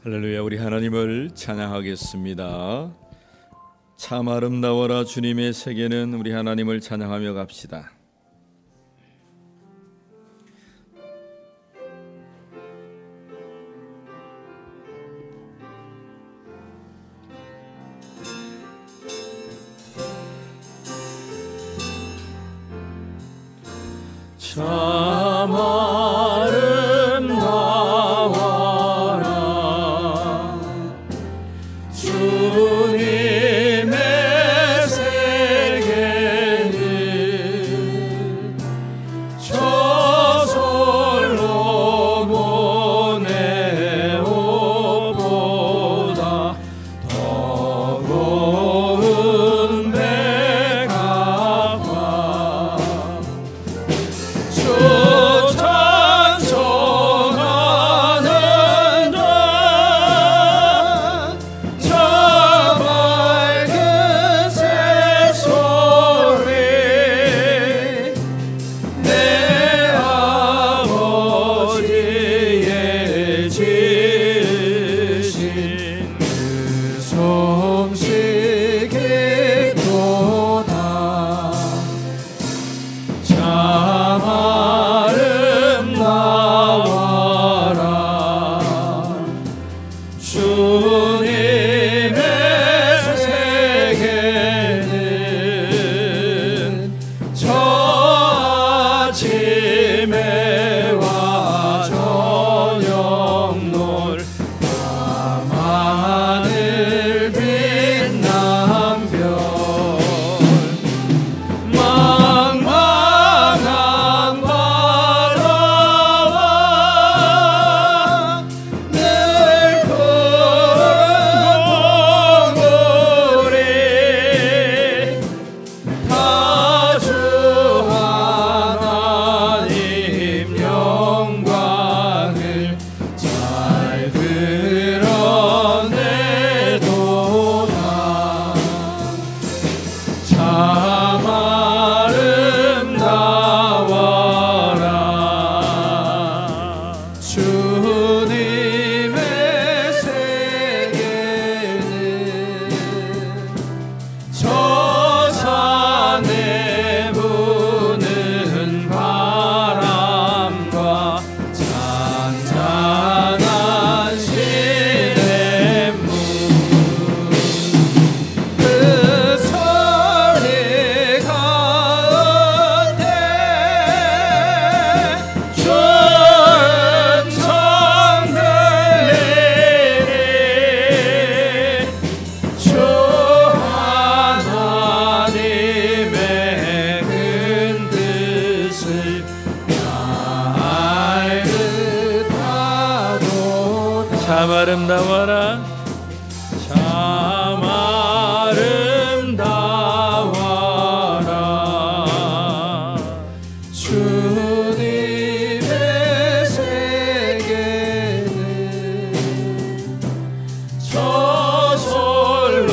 할렐루야. 우리 하나님을 찬양하겠습니다. 참 아름다워라 주님의 세계는. 우리 하나님을 찬양하며 갑시다. 참 아름다워라 주님의 세계는 저절로 보내 옷보다 더 고운 백합화 참 아름다워라 참 아름다워라 주님의 세계는 저절로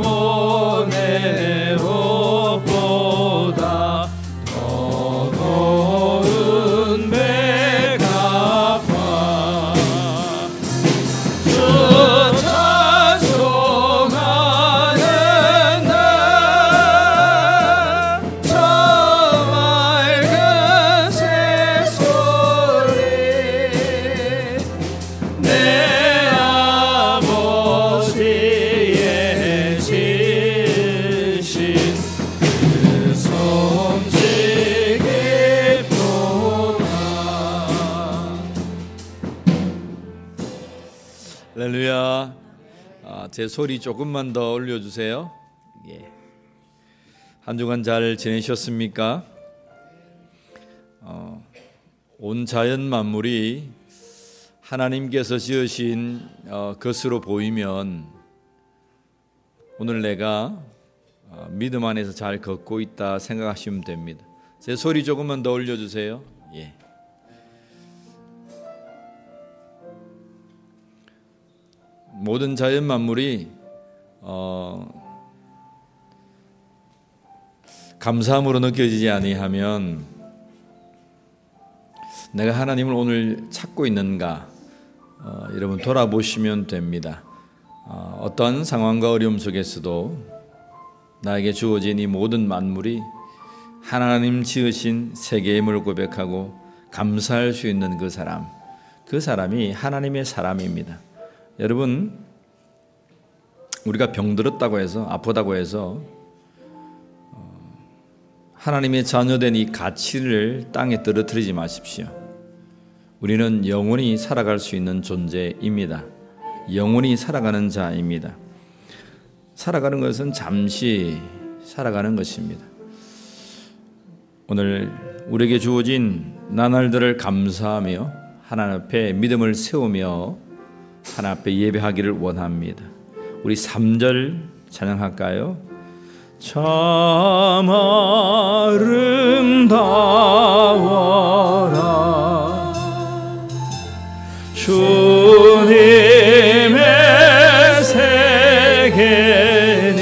보내 옷보다 더 고운 백합화 할렐루야. 제 소리 조금만 더 올려주세요. 예. 한 주간 잘 지내셨습니까? 온 자연 만물이 하나님께서 지으신 것으로 보이면 오늘 내가 믿음 안에서 잘 걷고 있다 생각하시면 됩니다. 제 소리 조금만 더 올려주세요. 예. 모든 자연 만물이 감사함으로 느껴지지 아니하면 내가 하나님을 오늘 찾고 있는가, 여러분 돌아보시면 됩니다. 어떤 상황과 어려움 속에서도 나에게 주어진 이 모든 만물이 하나님 지으신 세계임을 고백하고 감사할 수 있는 그 사람이 하나님의 사람입니다. 여러분, 우리가 병들었다고 해서 아프다고 해서 하나님의 자녀된 이 가치를 땅에 떨어뜨리지 마십시오. 우리는 영원히 살아갈 수 있는 존재입니다. 영원히 살아가는 자입니다. 살아가는 것은 잠시 살아가는 것입니다. 오늘 우리에게 주어진 나날들을 감사하며 하나님 앞에 믿음을 세우며 하나님 앞에 예배하기를 원합니다. 우리 3절 찬양할까요? 참 아름다워라 주님의 세계는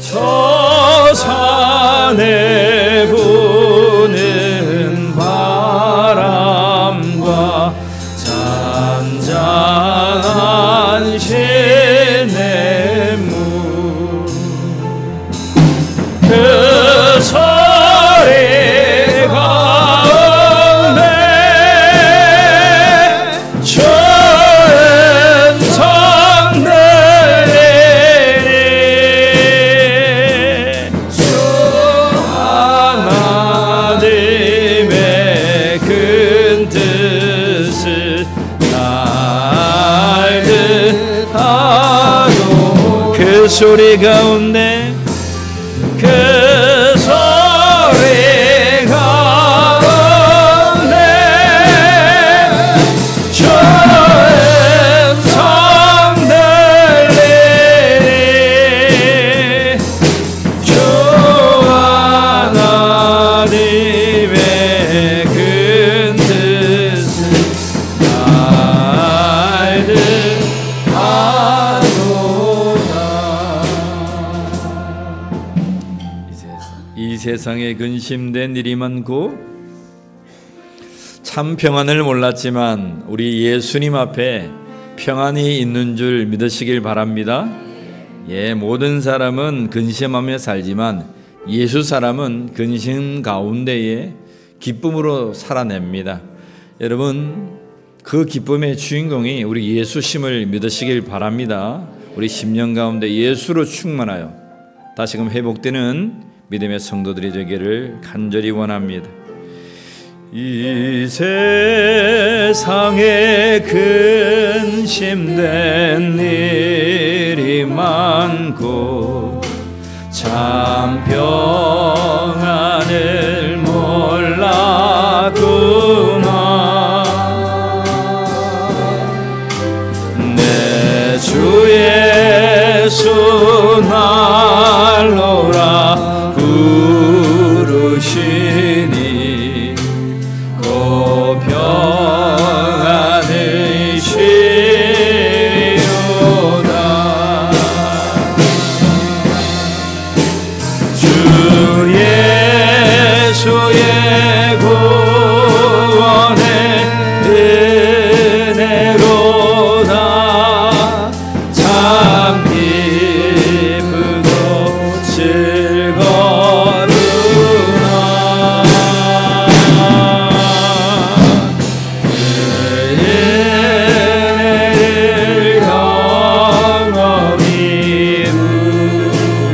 저 산에 부는 바람과 잔잔한 시냇물 그 소리 가운데 좋은 성 들리니 주 하나님의 큰 뜻을 알듯 하고 그 소리 가운데 그 소리 가운데 좋은 성 들리니 주 하나님의 큰 뜻을 알듯 이 세상에 근심된 일이 많고 참 평안을 몰랐지만 우리 예수님 앞에 평안이 있는 줄 믿으시길 바랍니다. 모든 사람은 근심하며 살지만 예수 사람은 근심 가운데에 기쁨으로 살아냅니다. 여러분, 그 기쁨의 주인공이 우리 예수심을 믿으시길 바랍니다. 우리 심령 가운데 예수로 충만하여 다시금 회복되는 믿음의 성도들이 되기를 간절히 원합니다. 이 세상에 근심된 일이 많고 참 평안을 몰랐구나. 내 주 예수 날로라 부르시니 고 평안을 쉬리로다. 주 예수의 구원의 은혜로다. 참 기쁘고 즐거우나. 그 은혜를 영원히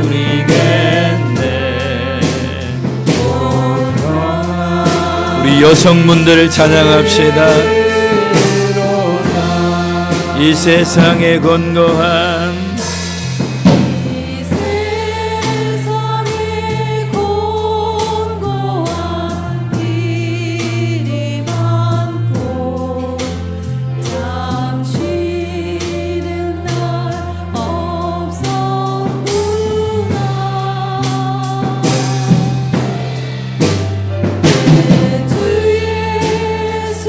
누리겠네. 우리 여성분들 찬양합시다. 이 세상에 권고한 주 예수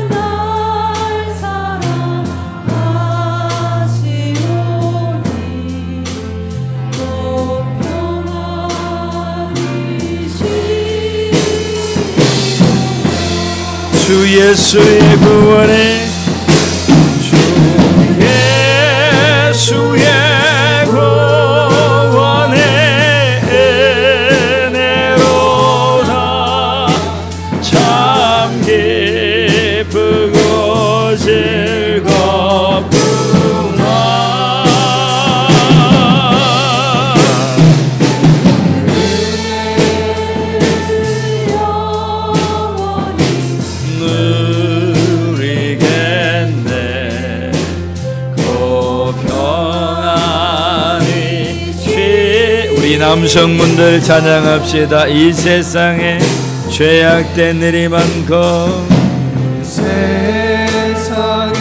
날 사랑하시오. 주 예수의 구원에 주 예수의 구원에 은혜로다 참 기쁘고 즐겁구나 누리겠네 그 평안이 우리 남성분들 찬양합시다. 이 세상에 죄악된 일이 많고 세상에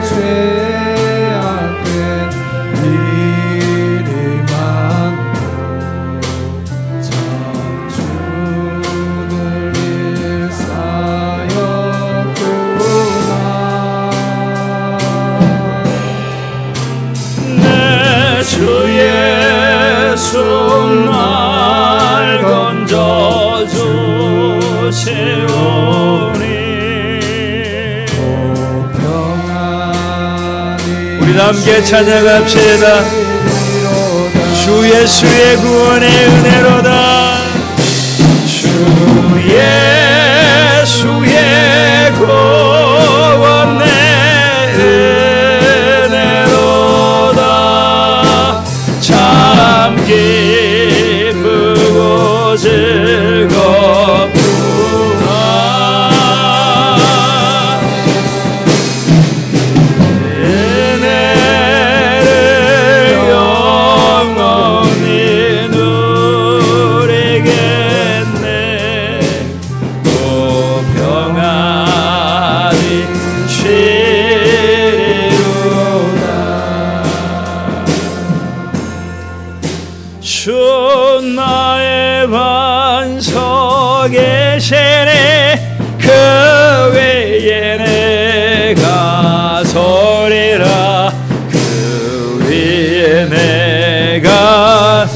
죄악된 일이 많고 참 죽을 일 쌓였구나 내 주 예수 날 건져주시오니 우리 함께 찬양합시다. 주 예수의 구원의 은혜로다 주 예수의 구원의 은혜로다 참 기쁘고 즐겁구나 은혜를 영원히 누리겠네 그 평안이 쉬리로다 주 나의 반석에 계시네 그 외에 내가 서리라 그 위에 내가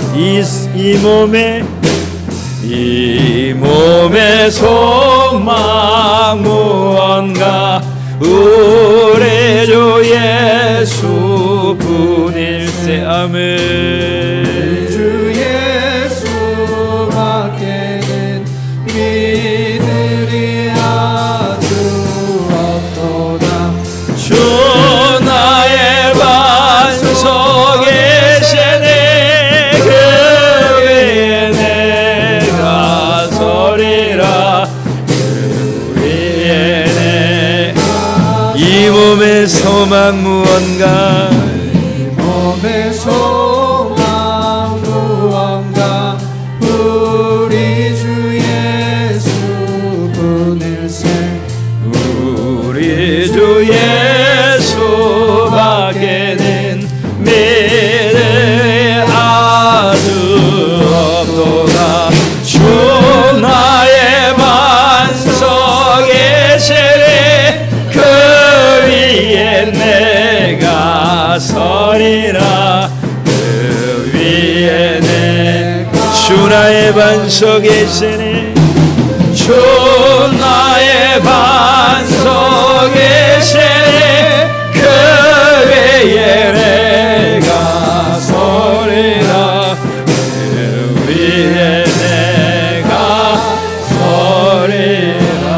이 몸의 소망 무언가 우리 주 예수 분일세 아멘 주 예수밖에는 믿으리 아주 없도다 주 나의 반석에 계시네 그 위에 내가 서리라 그 위에 이 몸의 소망 무언가 이 몸의 소망 무언가 우리 주 예수 분일세 우리 주 예수밖에는 믿음이 아주 없도다 주 나의 반석에 계시네 그 위에 내가 서리라 그 위에 주 나의 반석에 계시네 주 나의 반석에 계시네 그 위에 내가 서리라 그 위에 내가 서리라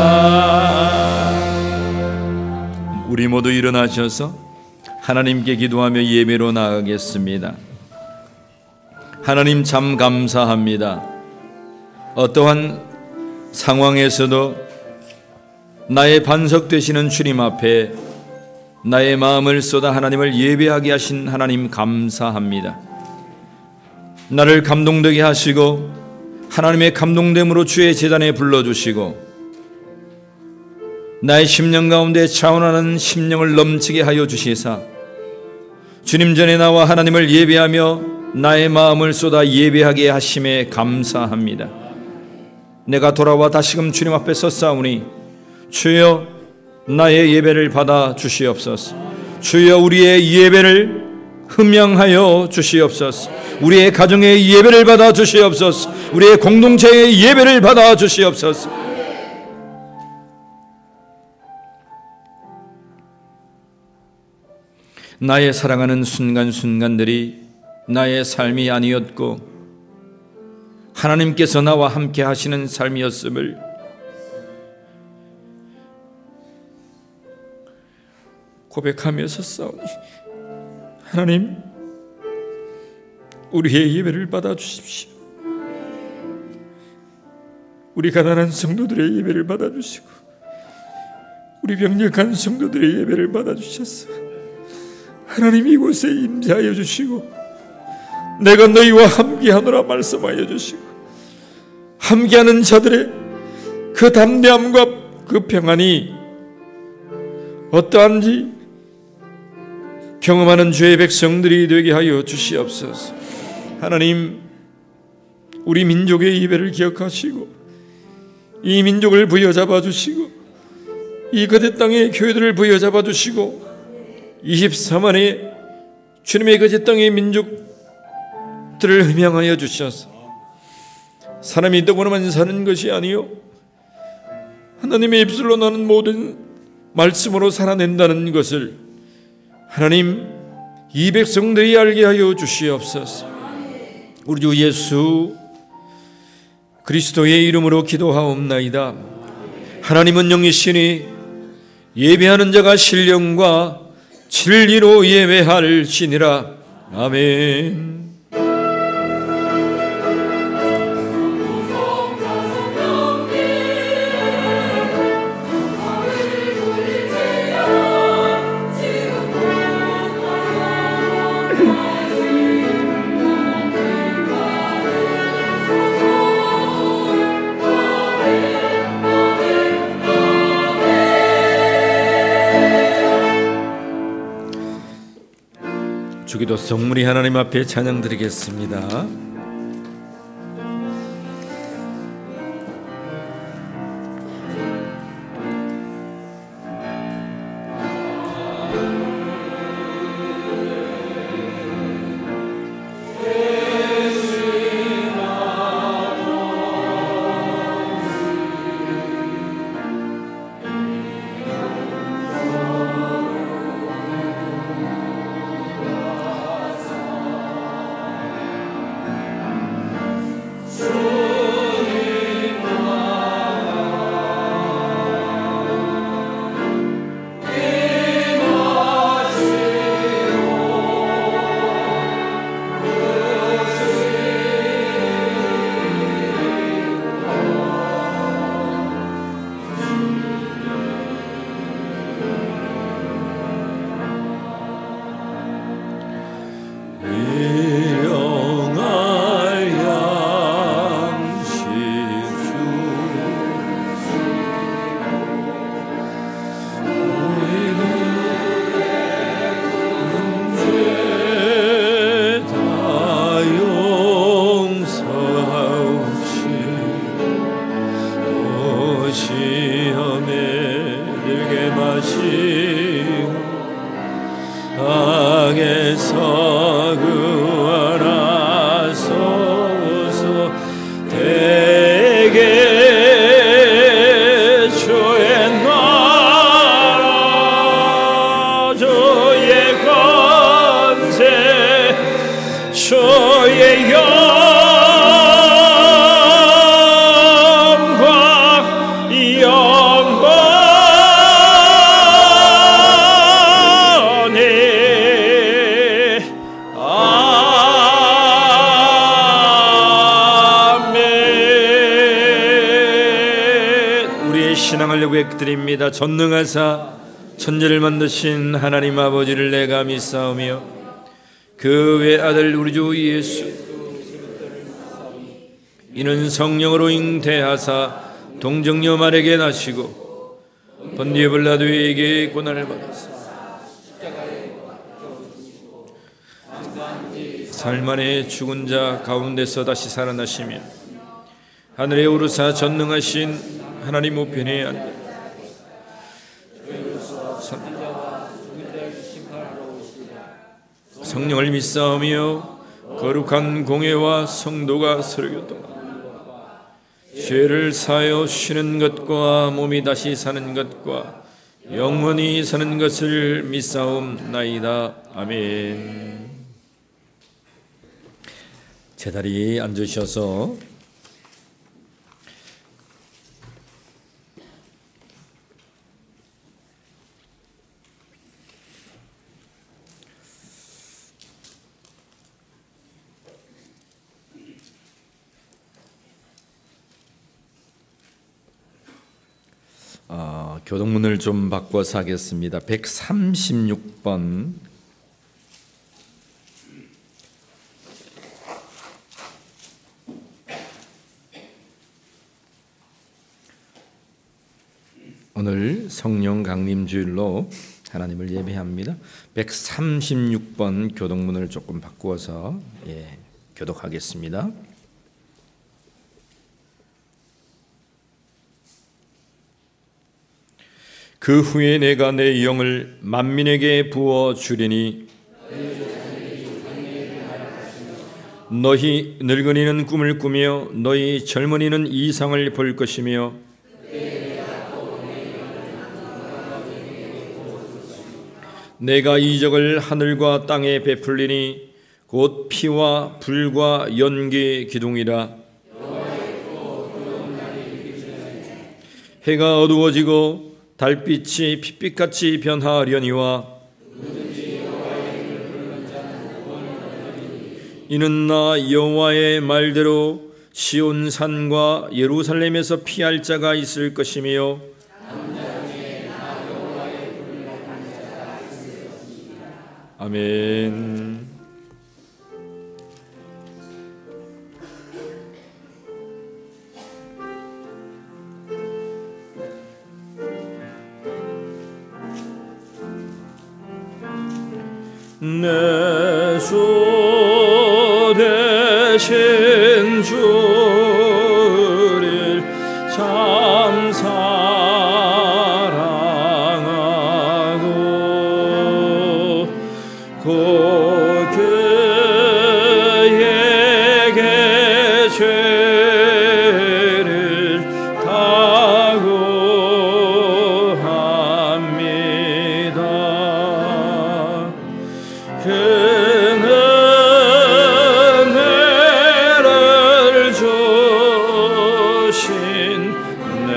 우리 모두 일어나셔서 하나님께 기도하며 예배로 나가겠습니다. 하나님 참 감사합니다. 어떠한 상황에서도 나의 반석 되시는 주님 앞에 나의 마음을 쏟아 하나님을 예배하게 하신 하나님 감사합니다. 나를 감동되게 하시고 하나님의 감동됨으로 주의 제단에 불러주시고 나의 심령 가운데 차오르는 심령을 넘치게 하여 주시사 주님 전에 나와 하나님을 예배하며 나의 마음을 쏟아 예배하게 하심에 감사합니다. 내가 돌아와 다시금 주님 앞에 섰사오니 주여 나의 예배를 받아 주시옵소서. 주여 우리의 예배를 흠양하여 주시옵소서. 우리의 가정의 예배를 받아 주시옵소서. 우리의 공동체의 예배를 받아 주시옵소서. 나의 살아가는 순간순간들이 나의 삶이 아니었고 하나님께서 나와 함께 하시는 삶이었음을 고백하면서 싸우니, 하나님, 우리의 예배를 받아주십시오. 우리 가난한 성도들의 예배를 받아주시고 우리 병력한 성도들의 예배를 받아주셔서 하나님 이곳에 임재하여 주시고 내가 너희와 함께하노라 말씀하여 주시고 함께하는 자들의 그 담대함과 그 평안이 어떠한지 경험하는 주의 백성들이 되게 하여 주시옵소서. 하나님, 우리 민족의 예배를 기억하시고 이 민족을 부여잡아 주시고 이 거대 땅의 교회들을 부여잡아 주시고 24만의 주님의 거대 땅의 민족들을 음양하여 주셔서 사람이 떡으로만 사는 것이 아니요 하나님의 입술로 나는 모든 말씀으로 살아낸다는 것을 하나님 이 백성들이 알게 하여 주시옵소서. 우리 주 예수 그리스도의 이름으로 기도하옵나이다. 하나님은 영이시니 예배하는 자가 신령과 진리로 예배할지니라. 아멘. 주기도 성물이 하나님 앞에 찬양 드리겠습니다. 드립니다. 전능하사 천지를 만드신 하나님 아버지를 내가 믿사오며 그 외아들 우리 주 예수 이는 성령으로 잉태하사 동정녀 마리아에게 나시고 본디오 빌라도에게 고난을 받았사 삶 안에 죽은 자 가운데서 다시 살아나시며 하늘에 오르사 전능하신 하나님 우편에 앉아 성령을 믿사오며 거룩한 공회와 성도가 서로 교통하며 죄를 사하여 쉬는 것과 몸이 다시 사는 것과 영원히 사는 것을 믿사옵나이다. 아멘. 제자리에 앉으셔서 교동문을 좀 바꿔서 하겠습니다. 136번 오늘 성령 강림 주일로 하나님을 예배합니다. 136번 교동문을 조금 바꾸어서 교독하겠습니다. 그 후에 내가 내 영을 만민에게 부어 주리니 너희 늙은이는 꿈을 꾸며 너희 젊은이는 이상을 볼 것이며 내가 이적을 하늘과 땅에 베풀리니 곧 피와 불과 연기 기둥이라. 해가 어두워지고 달빛이 핏빛같이 변하려니와 이는 나 여호와의 말대로 시온산과 예루살렘에서 피할 자가 있을 것이며 아멘. 내 주 되신 주를 참 사랑하고 곧 그에게 죄를 다고 합니다. 은혜를 주신 내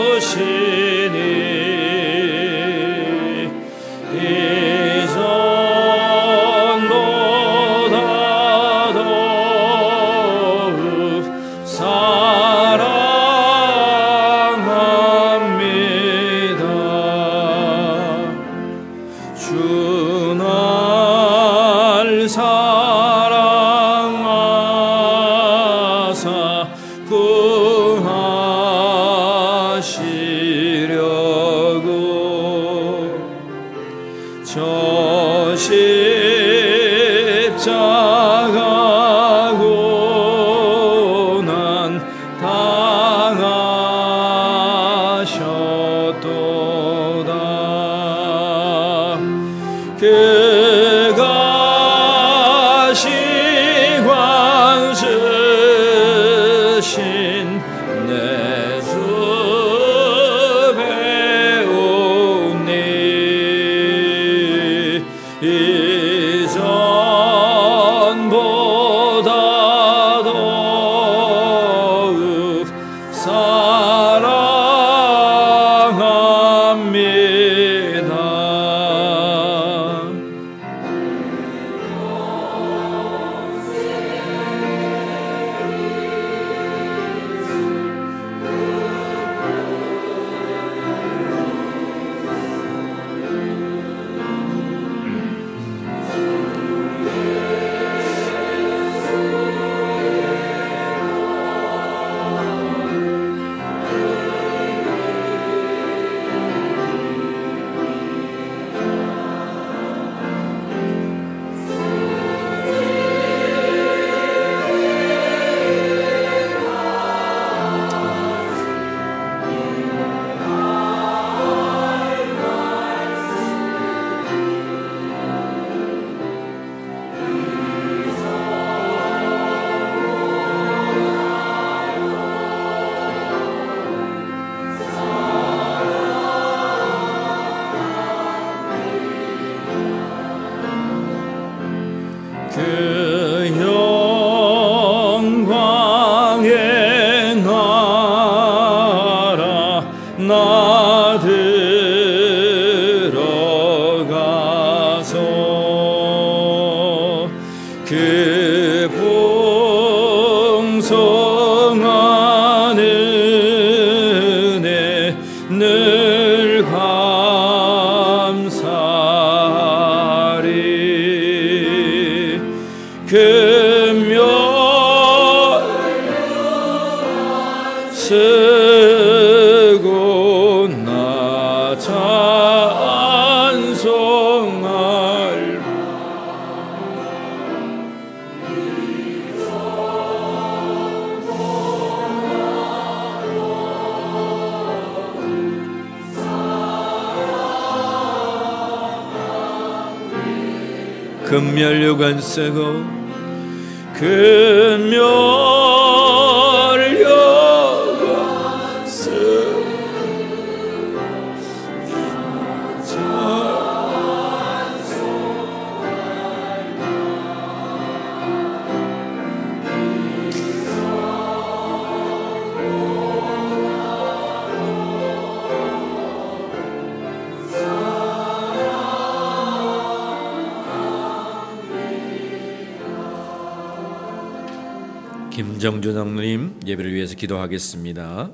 예수시니 이전보다 더욱 사랑합니다. 주 날 사랑하사 구하시려고 저 십자가 고난 당하셨도다. 그가 그 풍성한 은혜 늘 감사하리. 금멸 쓰고 나 찬송할 금멸류관 쓰고 금멸류관 쓰고 김정주 장로님 예배를 위해서 기도하겠습니다.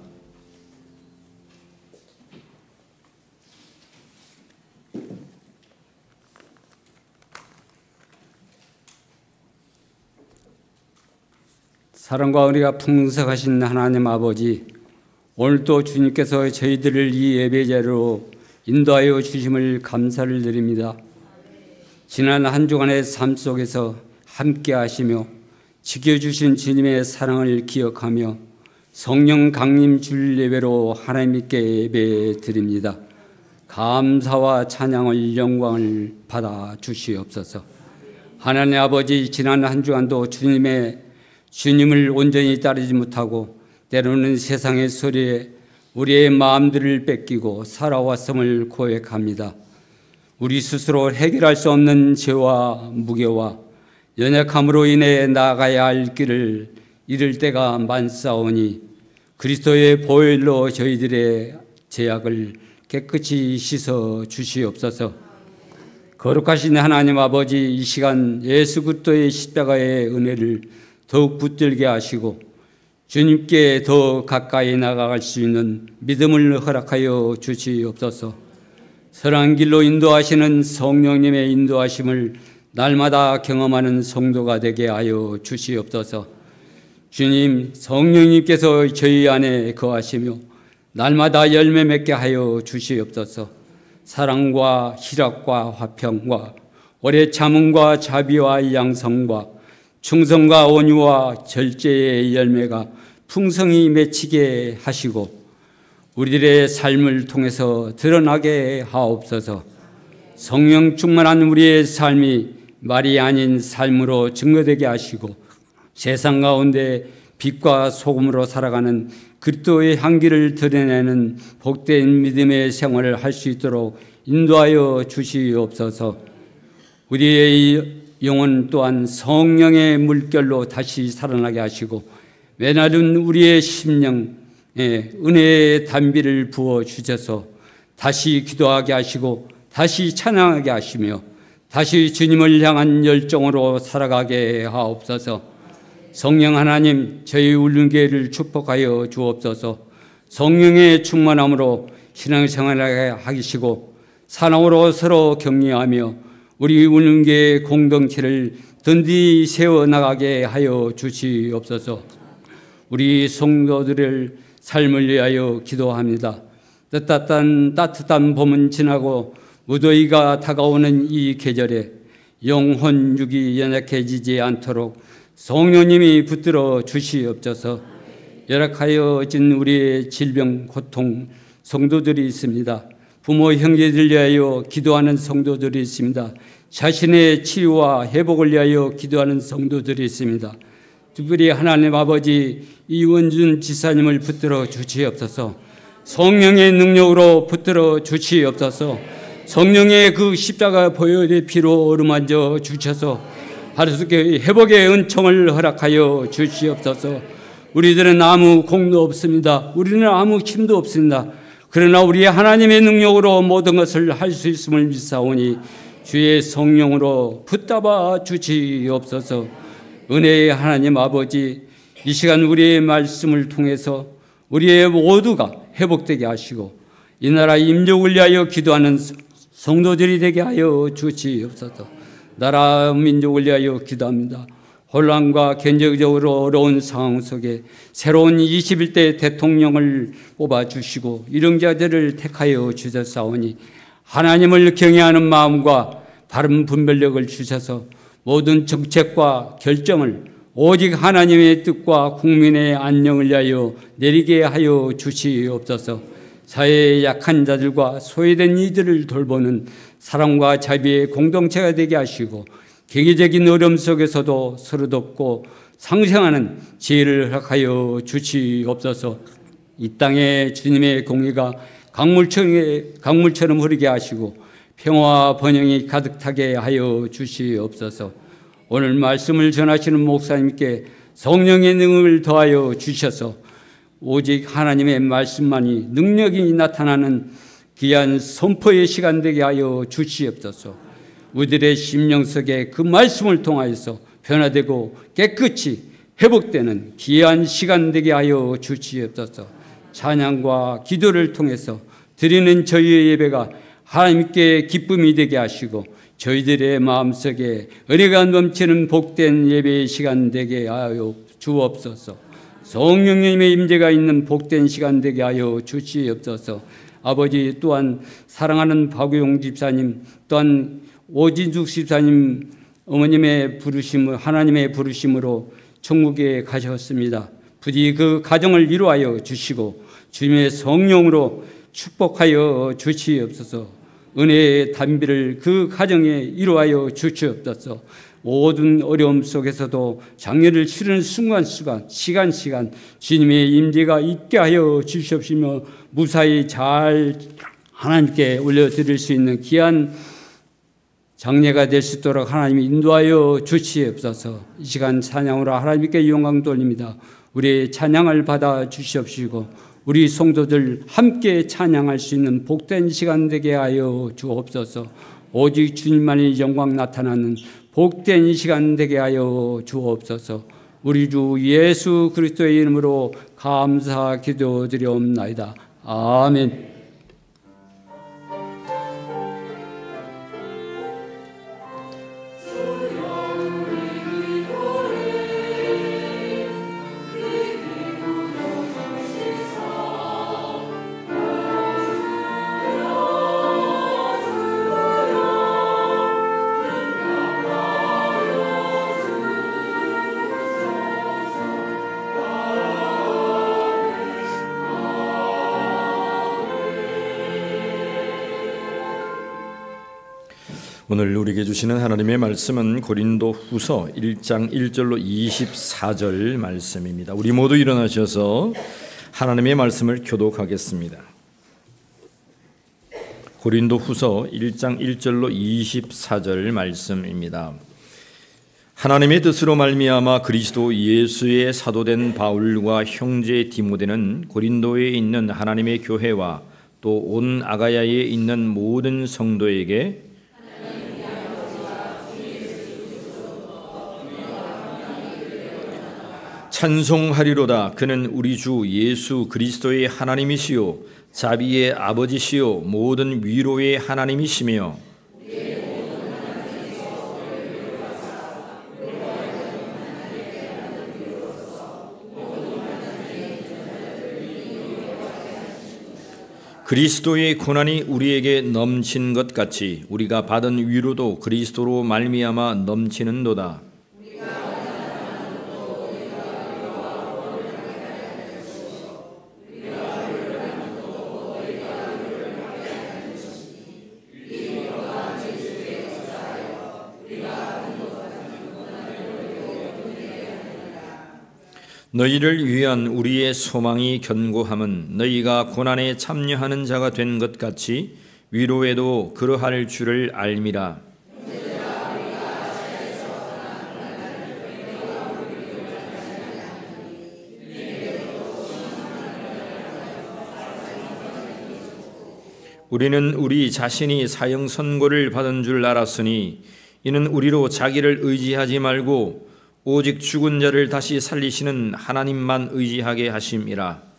사랑과 은혜가 풍성하신 하나님 아버지, 오늘도 주님께서 저희들을 이 예배자로 인도하여 주심을 감사를 드립니다. 지난 한 주간의 삶 속에서 함께 하시며 지켜주신 주님의 사랑을 기억하며 성령 강림 주일 예배로 하나님께 예배 드립니다. 감사와 찬양을 영광을 받아 주시옵소서. 하나님 아버지, 지난 한 주간도 주님을 온전히 따르지 못하고 때로는 세상의 소리에 우리의 마음들을 뺏기고 살아왔음을 고백합니다. 우리 스스로 해결할 수 없는 죄와 무게와 연약함으로 인해 나아가야 할 길을 잃을 때가 많사오니 그리스도의 보혈로 저희들의 죄악을 깨끗이 씻어 주시옵소서. 거룩하신 하나님 아버지, 이 시간 예수 그리스도의 십자가의 은혜를 더욱 붙들게 하시고 주님께 더 가까이 나아갈 수 있는 믿음을 허락하여 주시옵소서. 선한 길로 인도하시는 성령님의 인도하심을 날마다 경험하는 성도가 되게 하여 주시옵소서. 주님, 성령님께서 저희 안에 거하시며 날마다 열매 맺게 하여 주시옵소서. 사랑과 희락과 화평과 오래 참음과 자비와 양성과 충성과 온유와 절제의 열매가 풍성히 맺히게 하시고 우리들의 삶을 통해서 드러나게 하옵소서. 성령 충만한 우리의 삶이 말이 아닌 삶으로 증거되게 하시고 세상 가운데 빛과 소금으로 살아가는 그리스도의 향기를 드러내는 복된 믿음의 생활을 할 수 있도록 인도하여 주시옵소서. 우리의 영혼 또한 성령의 물결로 다시 살아나게 하시고 메마른 우리의 심령에 은혜의 단비를 부어 주셔서 다시 기도하게 하시고 다시 찬양하게 하시며 다시 주님을 향한 열정으로 살아가게 하옵소서. 성령 하나님, 저희 울릉교회를 축복하여 주옵소서. 성령의 충만함으로 신앙생활을 하시고 사랑으로 서로 격려하며 우리 울릉교회 공동체를 든든히 세워나가게 하여 주시옵소서. 우리 성도들의 삶을 위하여 기도합니다. 따뜻한 봄은 지나고 무더위가 다가오는 이 계절에 영혼 육이 연약해지지 않도록 성령님이 붙들어 주시옵소서. 열악하여진 우리의 질병, 고통 성도들이 있습니다. 부모, 형제들 위하여 기도하는 성도들이 있습니다. 자신의 치유와 회복을 위하여 기도하는 성도들이 있습니다. 특별히 하나님 아버지 이원준 지사님을 붙들어 주시옵소서. 성령의 능력으로 붙들어 주시옵소서. 성령의 그 십자가 보혈의 피로 어루만져 주셔서 하루속에 회복의 은총을 허락하여 주시옵소서. 우리들은 아무 공도 없습니다. 우리는 아무 힘도 없습니다. 그러나 우리 하나님의 능력으로 모든 것을 할 수 있음을 믿사오니 주의 성령으로 붙잡아 주시옵소서. 은혜의 하나님 아버지, 이 시간 우리의 말씀을 통해서 우리의 모두가 회복되게 하시고 이 나라 임종을 위하여 기도하는 성도들이 되게 하여 주시옵소서. 나라 민족을 위하여 기도합니다. 혼란과 경제적으로 어려운 상황 속에 새로운 21대 대통령을 뽑아주시고 유능자들을 택하여 주셨사오니 하나님을 경외하는 마음과 바른 분별력을 주셔서 모든 정책과 결정을 오직 하나님의 뜻과 국민의 안녕을 위하여 내리게 하여 주시옵소서. 사회의 약한 자들과 소외된 이들을 돌보는 사랑과 자비의 공동체가 되게 하시고 경제적인 어려움 속에서도 서로 돕고 상생하는 지혜를 허락하여 주시옵소서. 이 땅에 주님의 공의가 강물처럼 흐르게 하시고 평화와 번영이 가득하게 하여 주시옵소서. 오늘 말씀을 전하시는 목사님께 성령의 능력을 더하여 주셔서 오직 하나님의 말씀만이 능력이 나타나는 귀한 선포의 시간 되게 하여 주시옵소서. 우리들의 심령 속에 그 말씀을 통하여서 변화되고 깨끗이 회복되는 귀한 시간 되게 하여 주시옵소서. 찬양과 기도를 통해서 드리는 저희의 예배가 하나님께 기쁨이 되게 하시고 저희들의 마음속에 은혜가 넘치는 복된 예배의 시간 되게 하여 주옵소서. 성령님의 임재가 있는 복된 시간 되게 하여 주시옵소서. 아버지, 또한 사랑하는 박우용 집사님, 또한 오진숙 집사님 어머님의 부르심을 하나님의 부르심으로 천국에 가셨습니다. 부디 그 가정을 이루하여 주시고 주님의 성령으로 축복하여 주시옵소서. 은혜의 단비를 그 가정에 이루하여 주시옵소서. 모든 어려움 속에서도 장례를 치르는 순간순간 시간 주님의 임재가 있게 하여 주시옵시며 무사히 잘 하나님께 올려드릴 수 있는 귀한 장례가 될 수 있도록 하나님이 인도하여 주시옵소서. 이 시간 찬양으로 하나님께 영광 돌립니다. 우리의 찬양을 받아 주시옵시고 우리 성도들 함께 찬양할 수 있는 복된 시간 되게 하여 주옵소서. 오직 주님만이 영광 나타나는 복된 시간 되게 하여 주옵소서. 우리 주 예수 그리스도의 이름으로 감사 기도드리옵나이다. 아멘. 오늘 우리에게 주시는 하나님의 말씀은 고린도 후서 1장 1절로 24절 말씀입니다. 우리 모두 일어나셔서 하나님의 말씀을 교독하겠습니다. 고린도 후서 1장 1절로 24절 말씀입니다. 하나님의 뜻으로 말미암아 그리스도 예수의 사도된 바울과 형제 디모데는 고린도에 있는 하나님의 교회와 또 온 아가야에 있는 모든 성도에게 찬송하리로다. 그는 우리 주 예수 그리스도의 하나님이시요 자비의 아버지시요 모든 위로의 하나님이시며 그리스도의 고난이 우리에게 넘친 것 같이 우리가 받은 위로도 그리스도로 말미암아 넘치는도다. 너희를 위한 우리의 소망이 견고함은 너희가 고난에 참여하는 자가 된 것 같이 위로에도 그러할 줄을 알미라. 우리는 우리 자신이 사형 선고를 받은 줄 알았으니 이는 우리로 자기를 의지하지 말고 오직 죽은 자를 다시 살리시는 하나님만 의지하게 하심이라.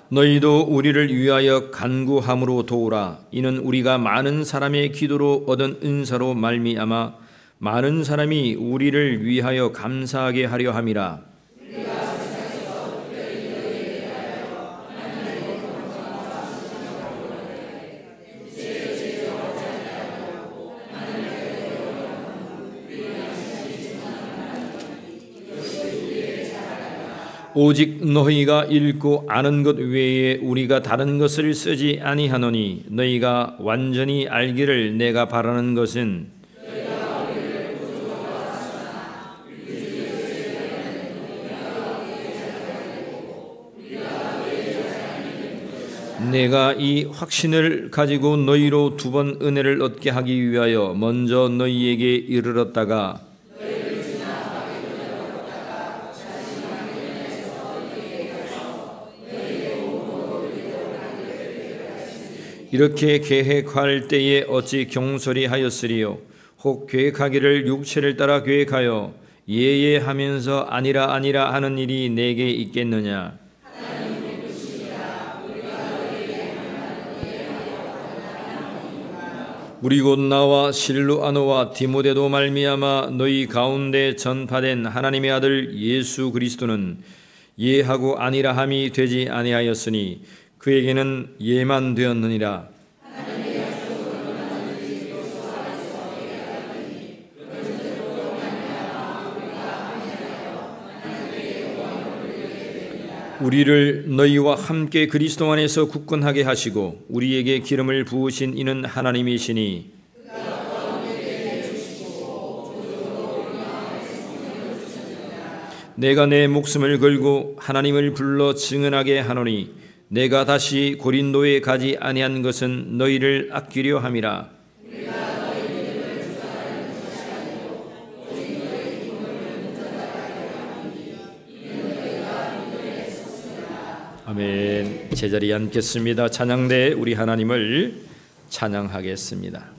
너희도 우리를 위하여 간구함으로 도우라. 이는 우리가 많은 사람의 기도로 얻은 은사로 말미암아 많은 사람이 우리를 위하여 감사하게 하려 함이라. 오직 너희가 읽고 아는 것 외에 우리가 다른 것을 쓰지 아니하노니 너희가 완전히 알기를 내가 바라는 것은 내가 이 확신을 가지고 너희로 두 번 은혜를 얻게 하기 위하여 먼저 너희에게 이르렀다가 이렇게 계획할 때에 어찌 경솔히 하였으리요. 혹 계획하기를 육체를 따라 계획하여 예예하면서 아니라 하는 일이 내게 있겠느냐. 우리 곧 나와 실루아노와 디모데도 말미암아 너희 가운데 전파된 하나님의 아들 예수 그리스도는 예하고 아니라함이 되지 아니하였으니 그에게는 예만 되었느니라. 우리를 너희와 함께 그리스도 안에서 굳건하게 하시고 우리에게 기름을 부으신 이는 하나님이시니 내가 내 목숨을 걸고 하나님을 불러 증언하게 하노니 내가 다시 고린도에 가지 아니한 것은 너희를 아끼려 함이라. 아멘. 제자리에 앉겠습니다. 찬양대 우리 하나님을 찬양하겠습니다.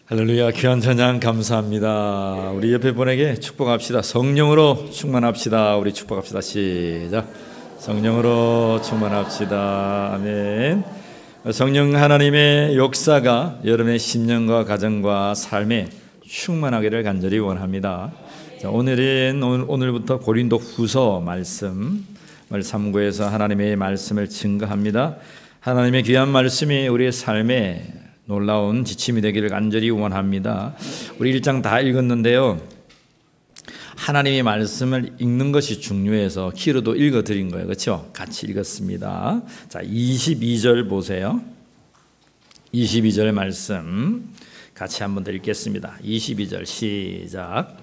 할렐루야. 귀한 찬양 감사합니다. 우리 옆에 분에게 축복합시다. 성령으로 충만합시다. 우리 축복합시다. 시작. 성령으로 충만합시다. 아멘. 성령 하나님의 역사가 여러분의 심령과 가정과 삶에 충만하기를 간절히 원합니다. 자, 오늘부터 고린도 후서 말씀을 참고해서 하나님의 말씀을 증거합니다. 하나님의 귀한 말씀이 우리의 삶에 놀라운 지침이 되기를 간절히 원합니다. 우리 1장 다 읽었는데요. 하나님의 말씀을 읽는 것이 중요해서 키로도 읽어드린 거예요. 그렇죠? 같이 읽었습니다. 자, 22절 보세요. 22절 말씀 같이 한번 더 읽겠습니다. 22절 시작.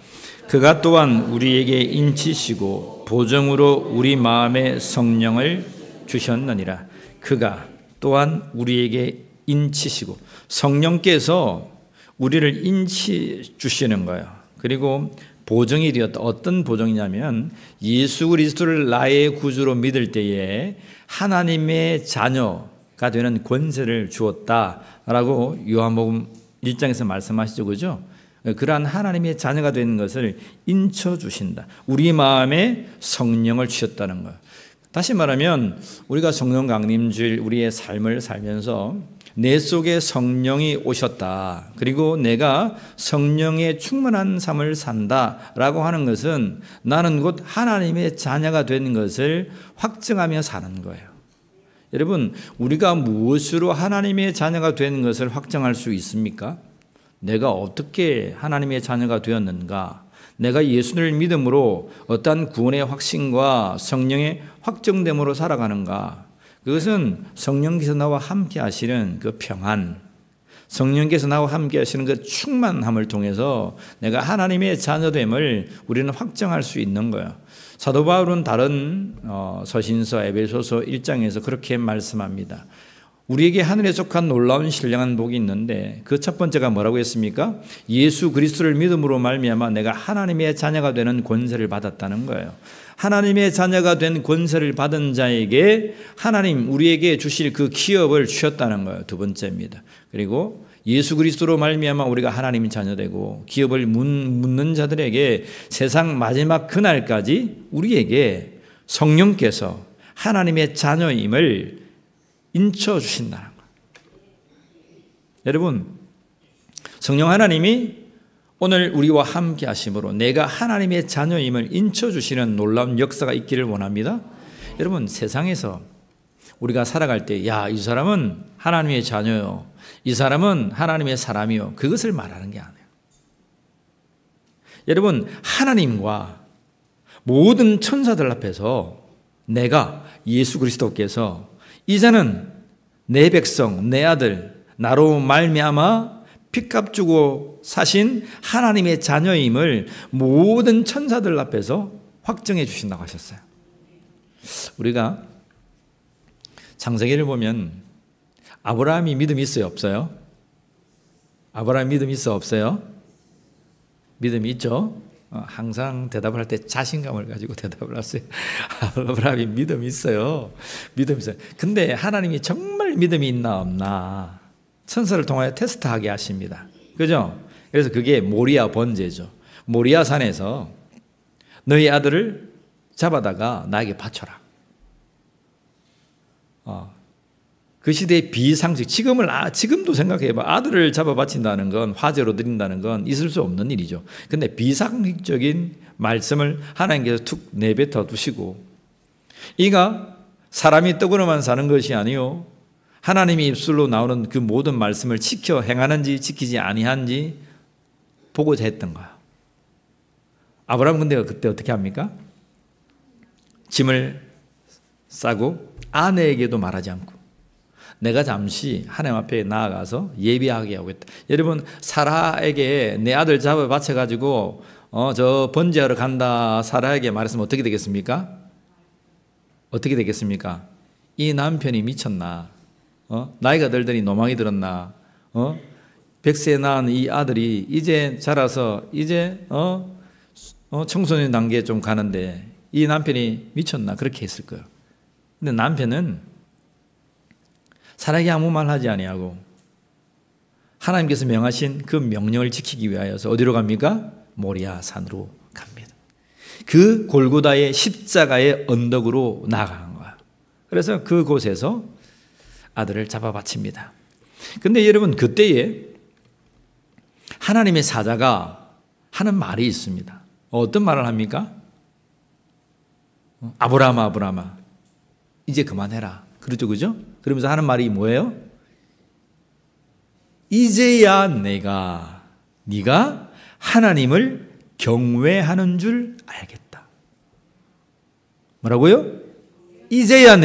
그가 또한 우리에게 인치시고 보정으로 우리 마음에 성령을 주셨느니라. 그가 또한 우리에게 인치시고, 성령께서 우리를 인치 주시는 거예요. 그리고 보정이 되었다. 어떤 보정이냐면 예수 그리스도를 나의 구주로 믿을 때에 하나님의 자녀가 되는 권세를 주었다라고 요한복음 1장에서 말씀하시죠. 그죠? 그러한 하나님의 자녀가 되는 것을 인쳐주신다. 우리 마음에 성령을 주셨다는 거예요. 다시 말하면 우리가 성령 강림주일 우리의 삶을 살면서 내 속에 성령이 오셨다. 그리고 내가 성령의 충만한 삶을 산다라고 하는 것은 나는 곧 하나님의 자녀가 되는 것을 확증하며 사는 거예요. 여러분, 우리가 무엇으로 하나님의 자녀가 되는 것을 확증할 수 있습니까? 내가 어떻게 하나님의 자녀가 되었는가? 내가 예수를 믿음으로 어떠한 구원의 확신과 성령의 확정됨으로 살아가는가? 그것은 성령께서 나와 함께 하시는 그 평안, 성령께서 나와 함께 하시는 그 충만함을 통해서 내가 하나님의 자녀됨을 우리는 확정할 수 있는 거예요. 사도 바울은 다른 서신서 에베소서 1장에서 그렇게 말씀합니다. 우리에게 하늘에 속한 놀라운 신령한 복이 있는데 그 첫 번째가 뭐라고 했습니까? 예수 그리스도를 믿음으로 말미암아 내가 하나님의 자녀가 되는 권세를 받았다는 거예요. 하나님의 자녀가 된 권세를 받은 자에게 하나님 우리에게 주실 그 기업을 주셨다는 거예요. 두 번째입니다. 그리고 예수 그리스도로 말미암아 우리가 하나님의 자녀되고 기업을 묻는 자들에게 세상 마지막 그날까지 우리에게 성령께서 하나님의 자녀임을 인쳐 주신다는 거예요. 여러분, 성령 하나님이 오늘 우리와 함께 하심으로 내가 하나님의 자녀임을 인쳐 주시는 놀라운 역사가 있기를 원합니다. 여러분, 세상에서 우리가 살아갈 때 야, 이 사람은 하나님의 자녀요, 이 사람은 하나님의 사람이요, 그것을 말하는 게 아니에요. 여러분, 하나님과 모든 천사들 앞에서 내가 예수 그리스도께서 이제는 내 백성, 내 아들, 나로 말미암아 핏값 주고 사신 하나님의 자녀임을 모든 천사들 앞에서 확정해 주신다고 하셨어요. 우리가 창세기를 보면 아브라함이 믿음이 있어요, 없어요? 아브라함 믿음이 있어, 없어요? 믿음이 있죠? 항상 대답을 할 때 자신감을 가지고 대답을 하세요. 아브라함이 믿음이 있어요. 믿음이 있어요. 근데 하나님이 정말 믿음이 있나 없나 천사를 통하여 테스트하게 하십니다. 그죠? 그래서 그게 모리아 번제죠. 모리아 산에서 너희 아들을 잡아다가 나에게 바쳐라. 그 시대의 비상식, 지금도 생각해봐. 아들을 잡아 바친다는 건, 화제로 드린다는 건 있을 수 없는 일이죠. 근데 비상식적인 말씀을 하나님께서 툭 내뱉어 두시고, 이가 사람이 떡으로만 사는 것이 아니요, 하나님의 입술로 나오는 그 모든 말씀을 지켜 행하는지 지키지 아니한지 보고자 했던 거야. 아브라함 근데 그때 어떻게 합니까? 짐을 싸고 아내에게도 말하지 않고 내가 잠시 하나님 앞에 나아가서 예비하게 하고 있다. 여러분, 사라에게 내 아들 잡아 바쳐가지고 저 번제하러 간다 사라에게 말했으면 어떻게 되겠습니까? 어떻게 되겠습니까? 이 남편이 미쳤나? 나이가 들더니 노망이 들었나? 100세 낳은 이 아들이 이제 자라서 이제 청소년 단계에 좀 가는데 이 남편이 미쳤나? 그렇게 했을 거예요. 근데 남편은 사라에게 아무 말 하지 아니하고 하나님께서 명하신 그 명령을 지키기 위하여서 어디로 갑니까? 모리아 산으로 갑니다. 그 골고다의 십자가의 언덕으로 나아간 거예요. 그래서 그곳에서 아들을 잡아 바칩니다. 근데 여러분, 그때에 하나님의 사자가 하는 말이 있습니다. 어떤 말을 합니까? 아브라함아, 아브라함아, 이제 그만해라. 그러죠, 그죠? 그러면서 하는 말이 뭐예요? 이제야 네가 하나님을 경외하는 줄 알겠다. 뭐라고요? 이제야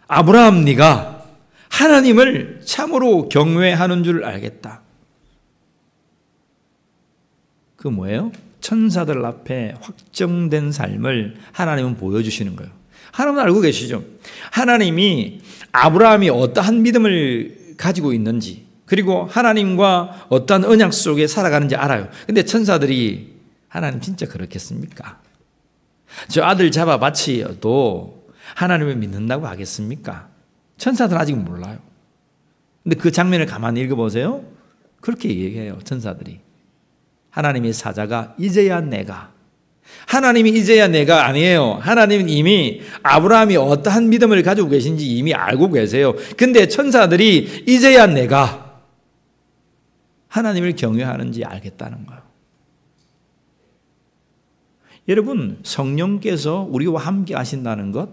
아브라함, 네가 하나님을 참으로 경외하는 줄 알겠다. 그 뭐예요? 천사들 앞에 확정된 삶을 하나님은 보여주시는 거예요. 하나님은 알고 계시죠? 하나님이 아브라함이 어떠한 믿음을 가지고 있는지, 그리고 하나님과 어떠한 언약 속에 살아가는지 알아요. 근데 천사들이 하나님 진짜 그렇겠습니까? 저 아들 잡아 바치어도 하나님을 믿는다고 하겠습니까? 천사들은 아직 몰라요. 근데 그 장면을 가만히 읽어보세요. 그렇게 얘기해요, 천사들이. 하나님의 사자가 이제야 하나님이 이제야 아니에요. 하나님은 이미 아브라함이 어떠한 믿음을 가지고 계신지 이미 알고 계세요. 근데 천사들이 이제야 하나님을 경외하는지 알겠다는 거예요. 여러분, 성령께서 우리와 함께 하신다는 것,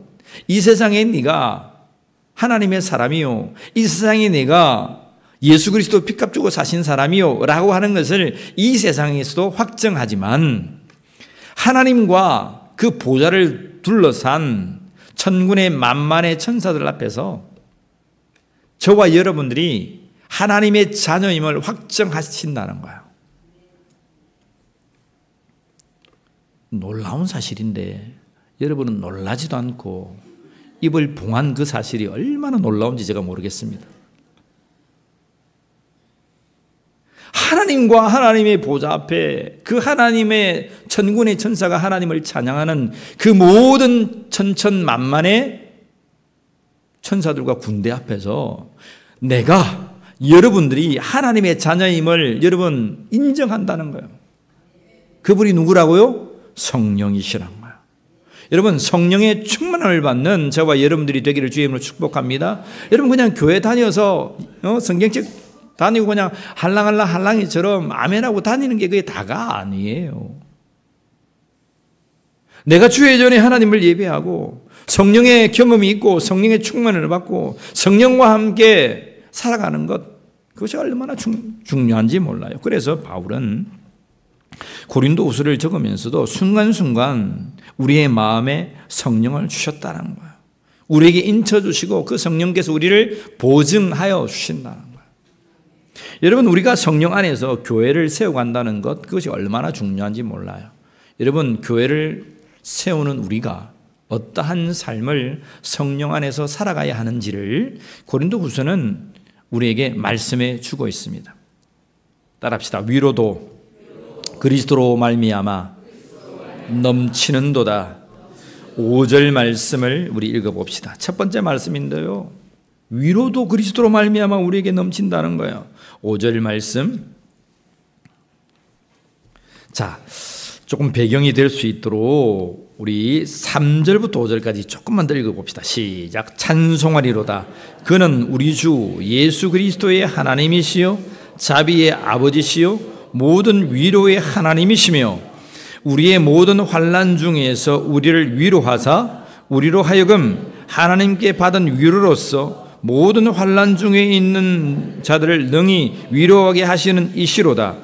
이 세상에 네가 하나님의 사람이요, 이 세상에 네가 예수 그리스도 피값 주고 사신 사람이요 라고 하는 것을 이 세상에서도 확정하지만, 하나님과 그 보좌를 둘러싼 천군의 만만의 천사들 앞에서 저와 여러분들이 하나님의 자녀임을 확정하신다는 거예요. 놀라운 사실인데 여러분은 놀라지도 않고 입을 봉한 그 사실이 얼마나 놀라운지 제가 모르겠습니다. 하나님과 하나님의 보좌 앞에 그 하나님의 천군의 천사가 하나님을 찬양하는 그 모든 천천만만의 천사들과 군대 앞에서 내가 여러분들이 하나님의 자녀임을 여러분 인정한다는 거예요. 그분이 누구라고요? 성령이시란 거예요. 여러분, 성령의 충만함을 받는 저와 여러분들이 되기를 주의 이름으로 축복합니다. 여러분, 그냥 교회 다녀서 성경책 다니고 그냥 할랑할랑 할랑이처럼 아멘하고 다니는 게 그게 다가 아니에요. 내가 주의 전에 하나님을 예배하고 성령의 경험이 있고 성령의 충만을 받고 성령과 함께 살아가는 것, 그것이 얼마나 중요한지 몰라요. 그래서 바울은 고린도후서를 적으면서도 순간순간 우리의 마음에 성령을 주셨다는 거예요. 우리에게 인쳐주시고 그 성령께서 우리를 보증하여 주신다는 거예요. 여러분, 우리가 성령 안에서 교회를 세워간다는 것, 그것이 얼마나 중요한지 몰라요. 여러분, 교회를 세우는 우리가 어떠한 삶을 성령 안에서 살아가야 하는지를 고린도후서는 우리에게 말씀해 주고 있습니다. 따라합시다. 위로도 그리스도로 말미암아 넘치는도다. 5절 말씀을 우리 읽어봅시다. 첫 번째 말씀인데요, 위로도 그리스도로 말미암아 우리에게 넘친다는 거예요. 5절 말씀. 자, 조금 배경이 될 수 있도록 우리 3절부터 5절까지 조금만 더 읽어봅시다. 시작. 찬송하리로다. 그는 우리 주 예수 그리스도의 하나님이시요 자비의 아버지시요 모든 위로의 하나님이시며 우리의 모든 환난 중에서 우리를 위로하사 우리로 하여금 하나님께 받은 위로로서 모든 환난 중에 있는 자들을 능히 위로하게 하시는 이시로다.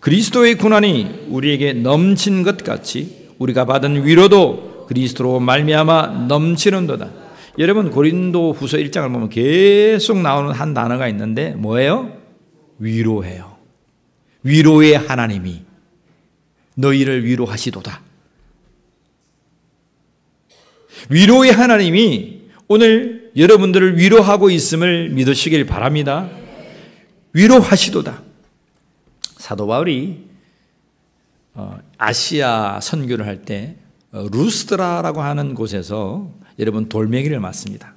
그리스도의 고난이 우리에게 넘친 것 같이 우리가 받은 위로도 그리스도로 말미암아 넘치는도다. 여러분, 고린도후서 1장을 보면 계속 나오는 한 단어가 있는데 뭐예요? 위로해요. 위로의 하나님이 너희를 위로하시도다. 위로의 하나님이 오늘 여러분들을 위로하고 있음을 믿으시길 바랍니다. 위로하시도다. 사도 바울이 아시아 선교를 할 때 루스드라라고 하는 곳에서 여러분 돌멩이를 맞습니다.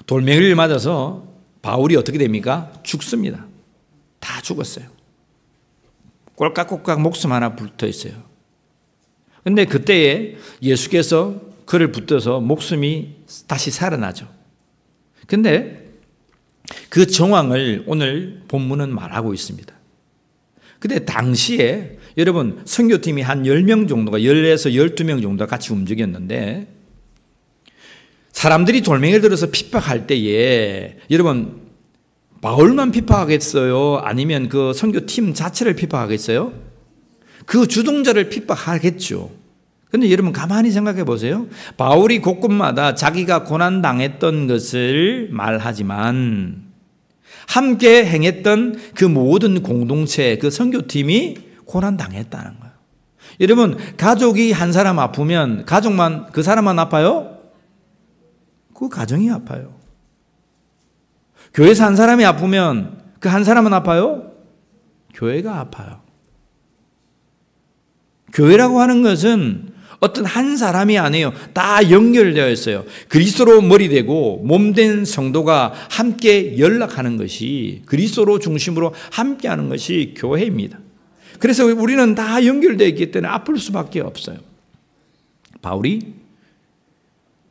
돌멩이를 맞아서 바울이 어떻게 됩니까? 죽습니다. 다 죽었어요. 꼴깍꼴깍 목숨 하나 붙어 있어요. 근데 그때에 예수께서 그를 붙들어서 목숨이 다시 살아나죠. 근데 그 정황을 오늘 본문은 말하고 있습니다. 근데 당시에 여러분 선교팀이 한 10명 정도가 10에서 12명 정도가 같이 움직였는데 사람들이 돌멩이를 들어서 핍박할 때에 여러분 바울만 핍박하겠어요? 아니면 그 선교팀 자체를 핍박하겠어요? 그 주동자를 핍박하겠죠. 그런데 여러분 가만히 생각해 보세요. 바울이 곳곳마다 자기가 고난당했던 것을 말하지만 함께 행했던 그 모든 공동체, 그 선교팀이 고난당했다는 거예요. 여러분 가족이 한 사람 아프면 가족만 그 사람만 아파요? 그 가정이 아파요. 교회에서 한 사람이 아프면 그 한 사람은 아파요? 교회가 아파요. 교회라고 하는 것은 어떤 한 사람이 아니에요. 다 연결되어 있어요. 그리스도로 머리되고 몸된 성도가 함께 연락하는 것이 그리스도로 중심으로 함께하는 것이 교회입니다. 그래서 우리는 다 연결되어 있기 때문에 아플 수밖에 없어요. 바울이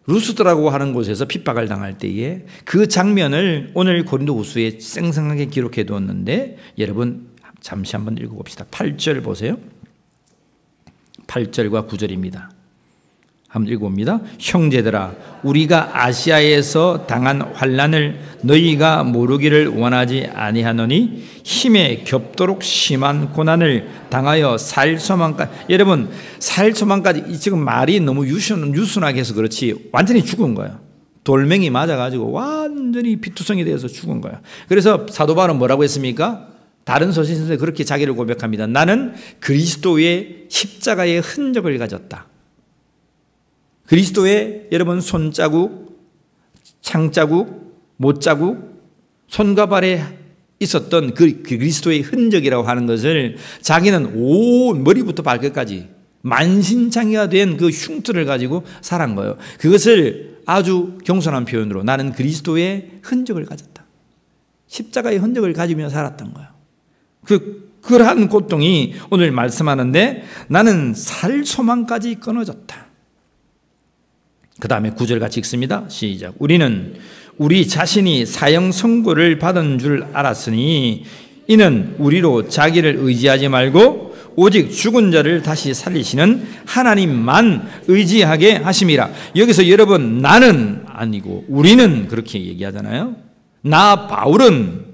루스드라고 하는 곳에서 핍박을 당할 때에 그 장면을 오늘 고린도후서에 생생하게 기록해 두었는데 여러분 잠시 한번 읽어봅시다. 8절 보세요. 8절과 9절입니다. 한번 읽어봅니다. 형제들아 우리가 아시아에서 당한 환난을 너희가 모르기를 원하지 아니하노니 힘에 겹도록 심한 고난을 당하여 살소망까지. 여러분 살소망까지 지금 말이 너무 유순하게 해서 그렇지 완전히 죽은 거예요. 돌멩이 맞아가지고 완전히 피투성이 되어서 죽은 거예요. 그래서 사도 바울은 뭐라고 했습니까? 다른 서신에서 그렇게 자기를 고백합니다. 나는 그리스도의 십자가의 흔적을 가졌다. 그리스도의 여러분 손자국, 창자국, 못자국, 손과 발에 있었던 그 그리스도의 흔적이라고 하는 것을 자기는 온 머리부터 발끝까지 만신창이가 된 그 흉터를 가지고 살한 거예요. 그것을 아주 겸손한 표현으로 나는 그리스도의 흔적을 가졌다. 십자가의 흔적을 가지며 살았던 거예요. 그러한 고통이 오늘 말씀하는데 나는 살 소망까지 끊어졌다. 그 다음에 9절 같이 읽습니다. 시작. 우리는 우리 자신이 사형 선고를 받은 줄 알았으니 이는 우리로 자기를 의지하지 말고 오직 죽은 자를 다시 살리시는 하나님만 의지하게 하심이라. 여기서 여러분 나는 아니고 우리는 그렇게 얘기하잖아요. 나 바울은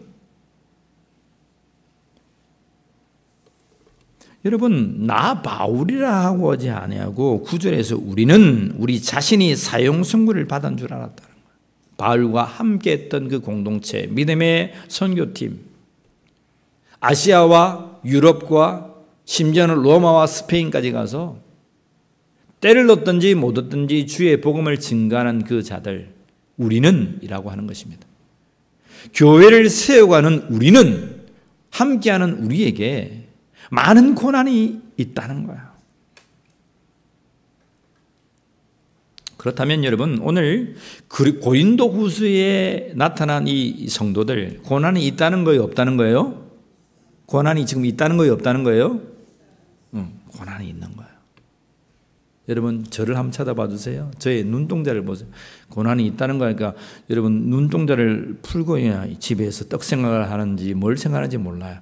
여러분 나 바울이라 하고 하지 아니하고 9절에서 우리는 우리 자신이 사형 선고를 받은 줄 알았다는 거예요. 바울과 함께했던 그 공동체, 믿음의 선교팀, 아시아와 유럽과 심지어는 로마와 스페인까지 가서 때를 얻든지 못 얻든지 주의 복음을 증거하는 그 자들, 우리는 이라고 하는 것입니다. 교회를 세워가는 우리는, 함께하는 우리에게 많은 고난이 있다는 거야. 그렇다면 여러분 오늘 고린도후서에 나타난 이 성도들 고난이 있다는 거예요, 없다는 거예요? 고난이 지금 있다는 거예요, 없다는 거예요? 고난이 있는 거예요. 여러분 저를 한번 쳐다봐 주세요. 저의 눈동자를 보세요. 고난이 있다는 거니까 여러분 눈동자를 풀고 집에서 떡 생각을 하는지 뭘 생각하는지 몰라요.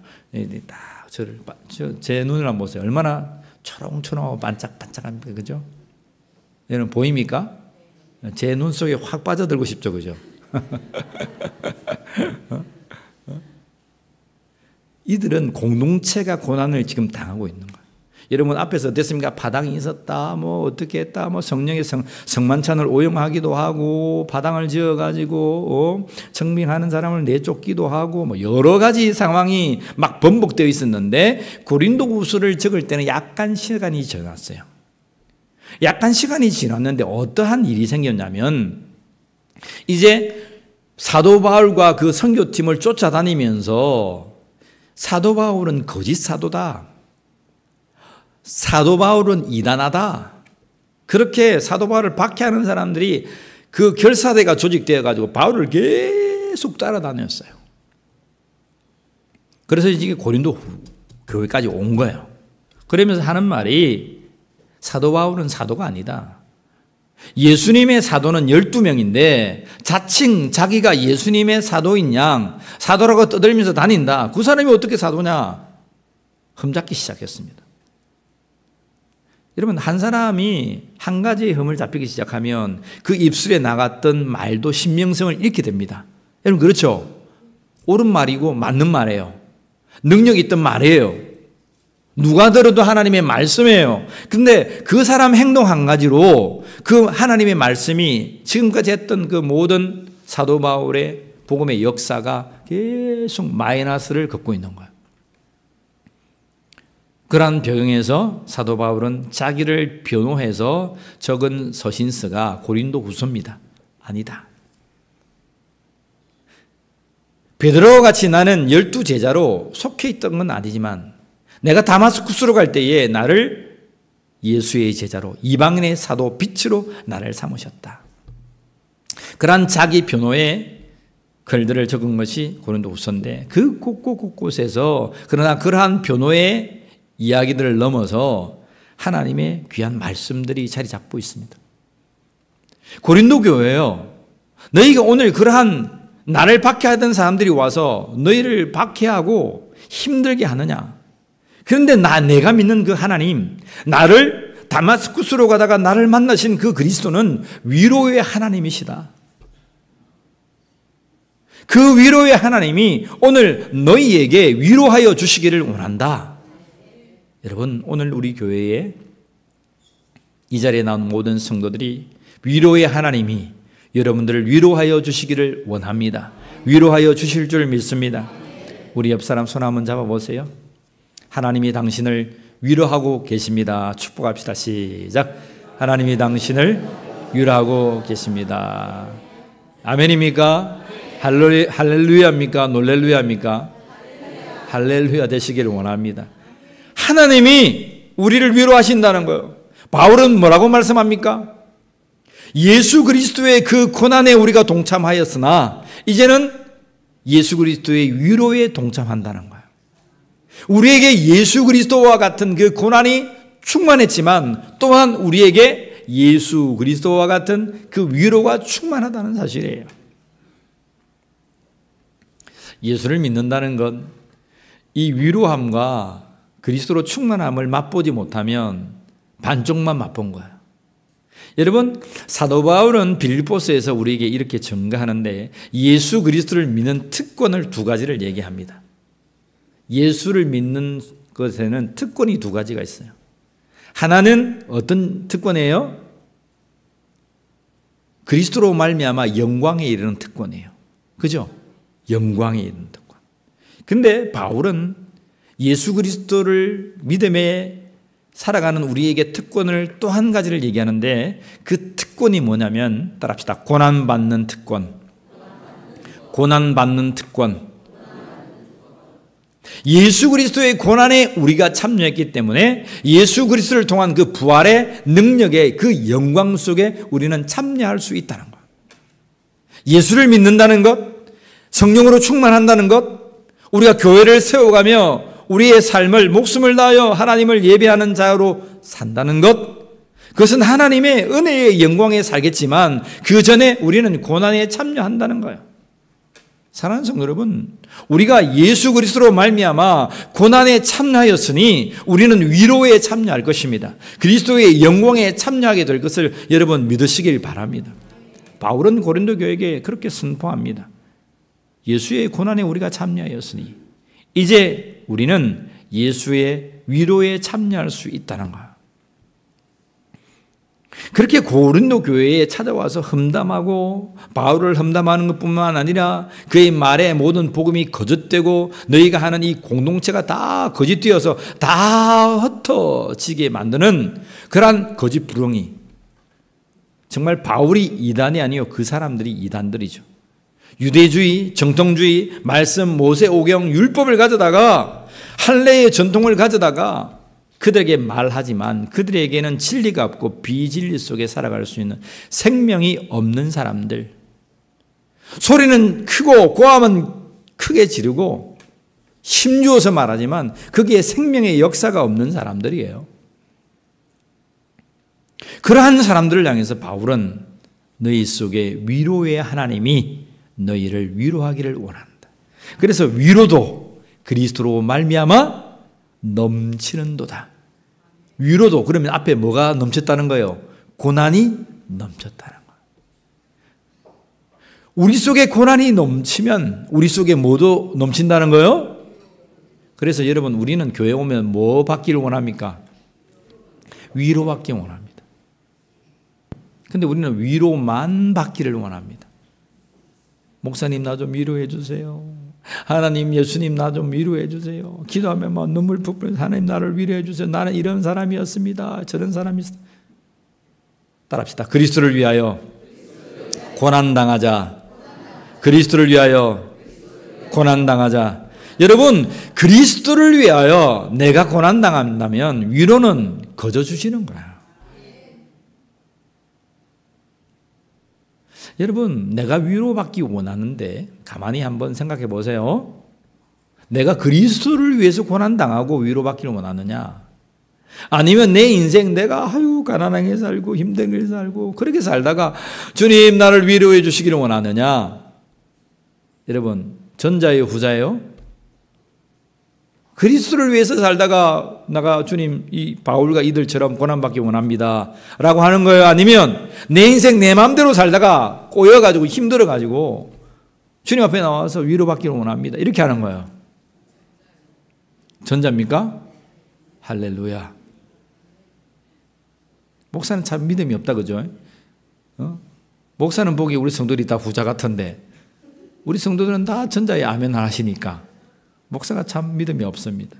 딱 제 눈을 한번 보세요. 얼마나 초롱초롱하고 반짝반짝합니까? 그죠? 여러분 보입니까? 제 눈 속에 확 빠져들고 싶죠, 그죠? 이들은 공동체가 고난을 지금 당하고 있는 거예요. 여러분 앞에서 어땠습니까? 파당이 있었다, 뭐 어떻게 했다, 뭐 성령의 성만찬을 오용하기도 하고, 파당을 지어가지고 청빙하는 사람을 내쫓기도 하고, 뭐 여러 가지 상황이 막 번복되어 있었는데 고린도후서를 적을 때는 약간 시간이 지났어요. 약간 시간이 지났는데 어떠한 일이 생겼냐면 이제 사도 바울과 그 선교팀을 쫓아다니면서 사도 바울은 거짓 사도다. 사도 바울은 이단하다. 그렇게 사도 바울을 박해하는 사람들이 그 결사대가 조직되어 가지고 바울을 계속 계속 따라다녔어요. 그래서 이제 고린도 교회까지 온 거예요. 그러면서 하는 말이 사도 바울은 사도가 아니다. 예수님의 사도는 12명인데 자칭 자기가 예수님의 사도인 양 사도라고 떠들면서 다닌다. 그 사람이 어떻게 사도냐? 흠잡기 시작했습니다. 여러분, 한 사람이 한 가지의 흠을 잡히기 시작하면 그 입술에 나갔던 말도 신명성을 잃게 됩니다. 여러분, 그렇죠? 옳은 말이고 맞는 말이에요. 능력 있던 말이에요. 누가 들어도 하나님의 말씀이에요. 근데 그 사람 행동 한 가지로 그 하나님의 말씀이 지금까지 했던 그 모든 사도 바울의 복음의 역사가 계속 마이너스를 걷고 있는 거예요. 그러한 배경에서 사도 바울은 자기를 변호해서 적은 서신서가 고린도후서입니다. 아니다. 베드로와 같이 나는 12제자로 속해 있던 건 아니지만 내가 다마스쿠스로 갈 때에 나를 예수의 제자로 이방인의 사도 빛으로 나를 삼으셨다. 그러한 자기 변호의 글들을 적은 것이 고린도후서인데 그 곳곳곳곳에서 그러나 그러한 변호의 이야기들을 넘어서 하나님의 귀한 말씀들이 자리 잡고 있습니다. 고린도 교회요, 너희가 오늘 그러한 나를 박해하던 사람들이 와서 너희를 박해하고 힘들게 하느냐? 그런데 내가 믿는 그 하나님, 나를 다마스쿠스로 가다가 나를 만나신 그 그리스도는 위로의 하나님이시다. 그 위로의 하나님이 오늘 너희에게 위로하여 주시기를 원한다. 여러분, 오늘 우리 교회에 이 자리에 나온 모든 성도들이 위로의 하나님이 여러분들을 위로하여 주시기를 원합니다. 위로하여 주실 줄 믿습니다. 우리 옆 사람 손 한번 잡아보세요. 하나님이 당신을 위로하고 계십니다. 축복합시다. 시작. 하나님이 당신을 위로하고 계십니다. 아멘입니까? 할렐루야입니까? 놀렐루야입니까? 할렐루야 되시기를 원합니다. 하나님이 우리를 위로하신다는 거예요. 바울은 뭐라고 말씀합니까? 예수 그리스도의 그 고난에 우리가 동참하였으나 이제는 예수 그리스도의 위로에 동참한다는 거예요. 우리에게 예수 그리스도와 같은 그 고난이 충만했지만 또한 우리에게 예수 그리스도와 같은 그 위로가 충만하다는 사실이에요. 예수를 믿는다는 건 이 위로함과 그리스도로 충만함을 맛보지 못하면 반쪽만 맛본 거예요. 여러분, 사도 바울은 빌립보서에서 우리에게 이렇게 증거하는데 예수 그리스도를 믿는 특권을 두 가지를 얘기합니다. 예수를 믿는 것에는 특권이 두 가지가 있어요. 하나는 어떤 특권이에요? 그리스도로 말미암아 영광에 이르는 특권이에요. 그죠? 영광에 이르는 특권. 근데 바울은 예수 그리스도를 믿음에 살아가는 우리에게 특권을 또 한 가지를 얘기하는데 그 특권이 뭐냐면 따라합시다. 고난받는 특권. 고난받는 특권. 예수 그리스도의 고난에 우리가 참여했기 때문에 예수 그리스도를 통한 그 부활의 능력의 그 영광 속에 우리는 참여할 수 있다는 것. 예수를 믿는다는 것, 성령으로 충만한다는 것, 우리가 교회를 세워가며 우리의 삶을 목숨을 다하여 하나님을 예배하는 자로 산다는 것, 그것은 하나님의 은혜의 영광에 살겠지만 그 전에 우리는 고난에 참여한다는 거예요. 사랑하는 성도 여러분, 우리가 예수 그리스도로 말미암아 고난에 참여하였으니 우리는 위로에 참여할 것입니다. 그리스도의 영광에 참여하게 될 것을 여러분 믿으시길 바랍니다. 바울은 고린도 교회에게 그렇게 선포합니다. 예수의 고난에 우리가 참여하였으니 이제 우리는 예수의 위로에 참여할 수 있다는 거예요. 그렇게 고린도 교회에 찾아와서 험담하고 바울을 험담하는 것뿐만 아니라 그의 말에 모든 복음이 거짓되고 너희가 하는 이 공동체가 다 거짓되어서 다 흩어지게 만드는 그러한 거짓 부렁이. 정말 바울이 이단이 아니요 그 사람들이 이단들이죠. 유대주의, 정통주의, 말씀, 모세, 오경, 율법을 가져다가 할례의 전통을 가져다가 그들에게 말하지만 그들에게는 진리가 없고 비진리 속에 살아갈 수 있는 생명이 없는 사람들, 소리는 크고 고함은 크게 지르고 힘주어서 말하지만 거기에 생명의 역사가 없는 사람들이에요. 그러한 사람들을 향해서 바울은 너희 속에 위로의 하나님이 너희를 위로하기를 원한다. 그래서 위로도 그리스도로 말미암아 넘치는도다. 위로도 그러면 앞에 뭐가 넘쳤다는 거예요? 고난이 넘쳤다는 거예요. 우리 속에 고난이 넘치면 우리 속에 뭐도 넘친다는 거예요? 그래서 여러분 우리는 교회 오면 뭐 받기를 원합니까? 위로받기 원합니다. 근데 우리는 위로만 받기를 원합니다. 목사님 나 좀 위로해 주세요. 하나님 예수님 나 좀 위로해 주세요. 기도하면 막 눈물 푹 하나님 나를 위로해 주세요. 나는 이런 사람이었습니다. 저런 사람이었습니다. 따라합시다. 그리스도를 위하여 고난당하자. 그리스도를 위하여 고난당하자. 여러분 그리스도를 위하여 내가 고난당한다면 위로는 거저 주시는 거야. 여러분 내가 위로받기 원하는데 가만히 한번 생각해 보세요. 내가 그리스도를 위해서 고난당하고 위로받기를 원하느냐, 아니면 내 인생 내가 가난하게 살고 힘들게 살고 그렇게 살다가 주님 나를 위로해 주시기를 원하느냐. 여러분 전자예요 후자예요? 그리스도를 위해서 살다가 나가 주님 이 바울과 이들처럼 고난받기 원합니다 라고 하는 거예요? 아니면 내 인생 내 마음대로 살다가 꼬여가지고 힘들어가지고 주님 앞에 나와서 위로받기를 원합니다 이렇게 하는 거예요? 전자입니까? 할렐루야. 목사는 참 믿음이 없다 그죠? 목사는 보기에 우리 성도들이 다 후자 같은데 우리 성도들은 다 전자에 아멘 하시니까 목사가 참 믿음이 없습니다.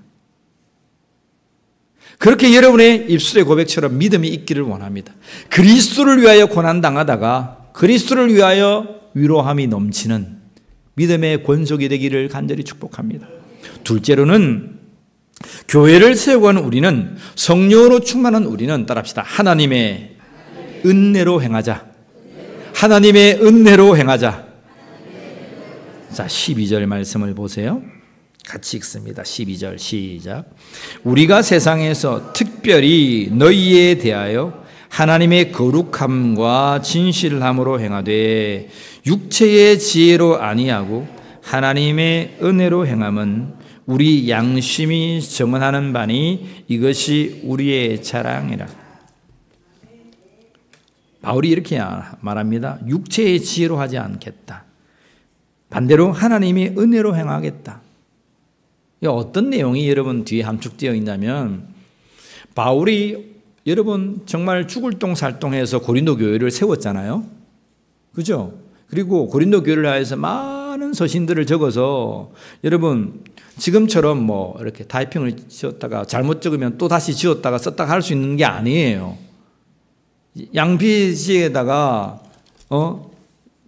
그렇게 여러분의 입술의 고백처럼 믿음이 있기를 원합니다. 그리스도를 위하여 고난당하다가 그리스도를 위하여 위로함이 넘치는 믿음의 권속이 되기를 간절히 축복합니다. 둘째로는 교회를 세워가는 우리는, 성령으로 충만한 우리는 따라합시다. 하나님의 은혜로 행하자. 하나님의 은혜로 행하자. 자, 12절 말씀을 보세요. 같이 읽습니다. 12절 시작. 우리가 세상에서 특별히 너희에 대하여 하나님의 거룩함과 진실함으로 행하되 육체의 지혜로 아니하고 하나님의 은혜로 행함은 우리 양심이 정언하는 바니 이것이 우리의 자랑이라. 바울이 이렇게 말합니다. 육체의 지혜로 하지 않겠다. 반대로 하나님의 은혜로 행하겠다. 어떤 내용이 여러분 뒤에 함축되어 있냐면, 바울이 여러분 정말 죽을 똥살똥해서 고린도 교회를 세웠잖아요. 그죠? 그리고 고린도 교회를 위해서 많은 서신들을 적어서 여러분 지금처럼 뭐 이렇게 타이핑을 지었다가 잘못 적으면 또 다시 지웠다가 썼다가 할 수 있는 게 아니에요. 양피지에다가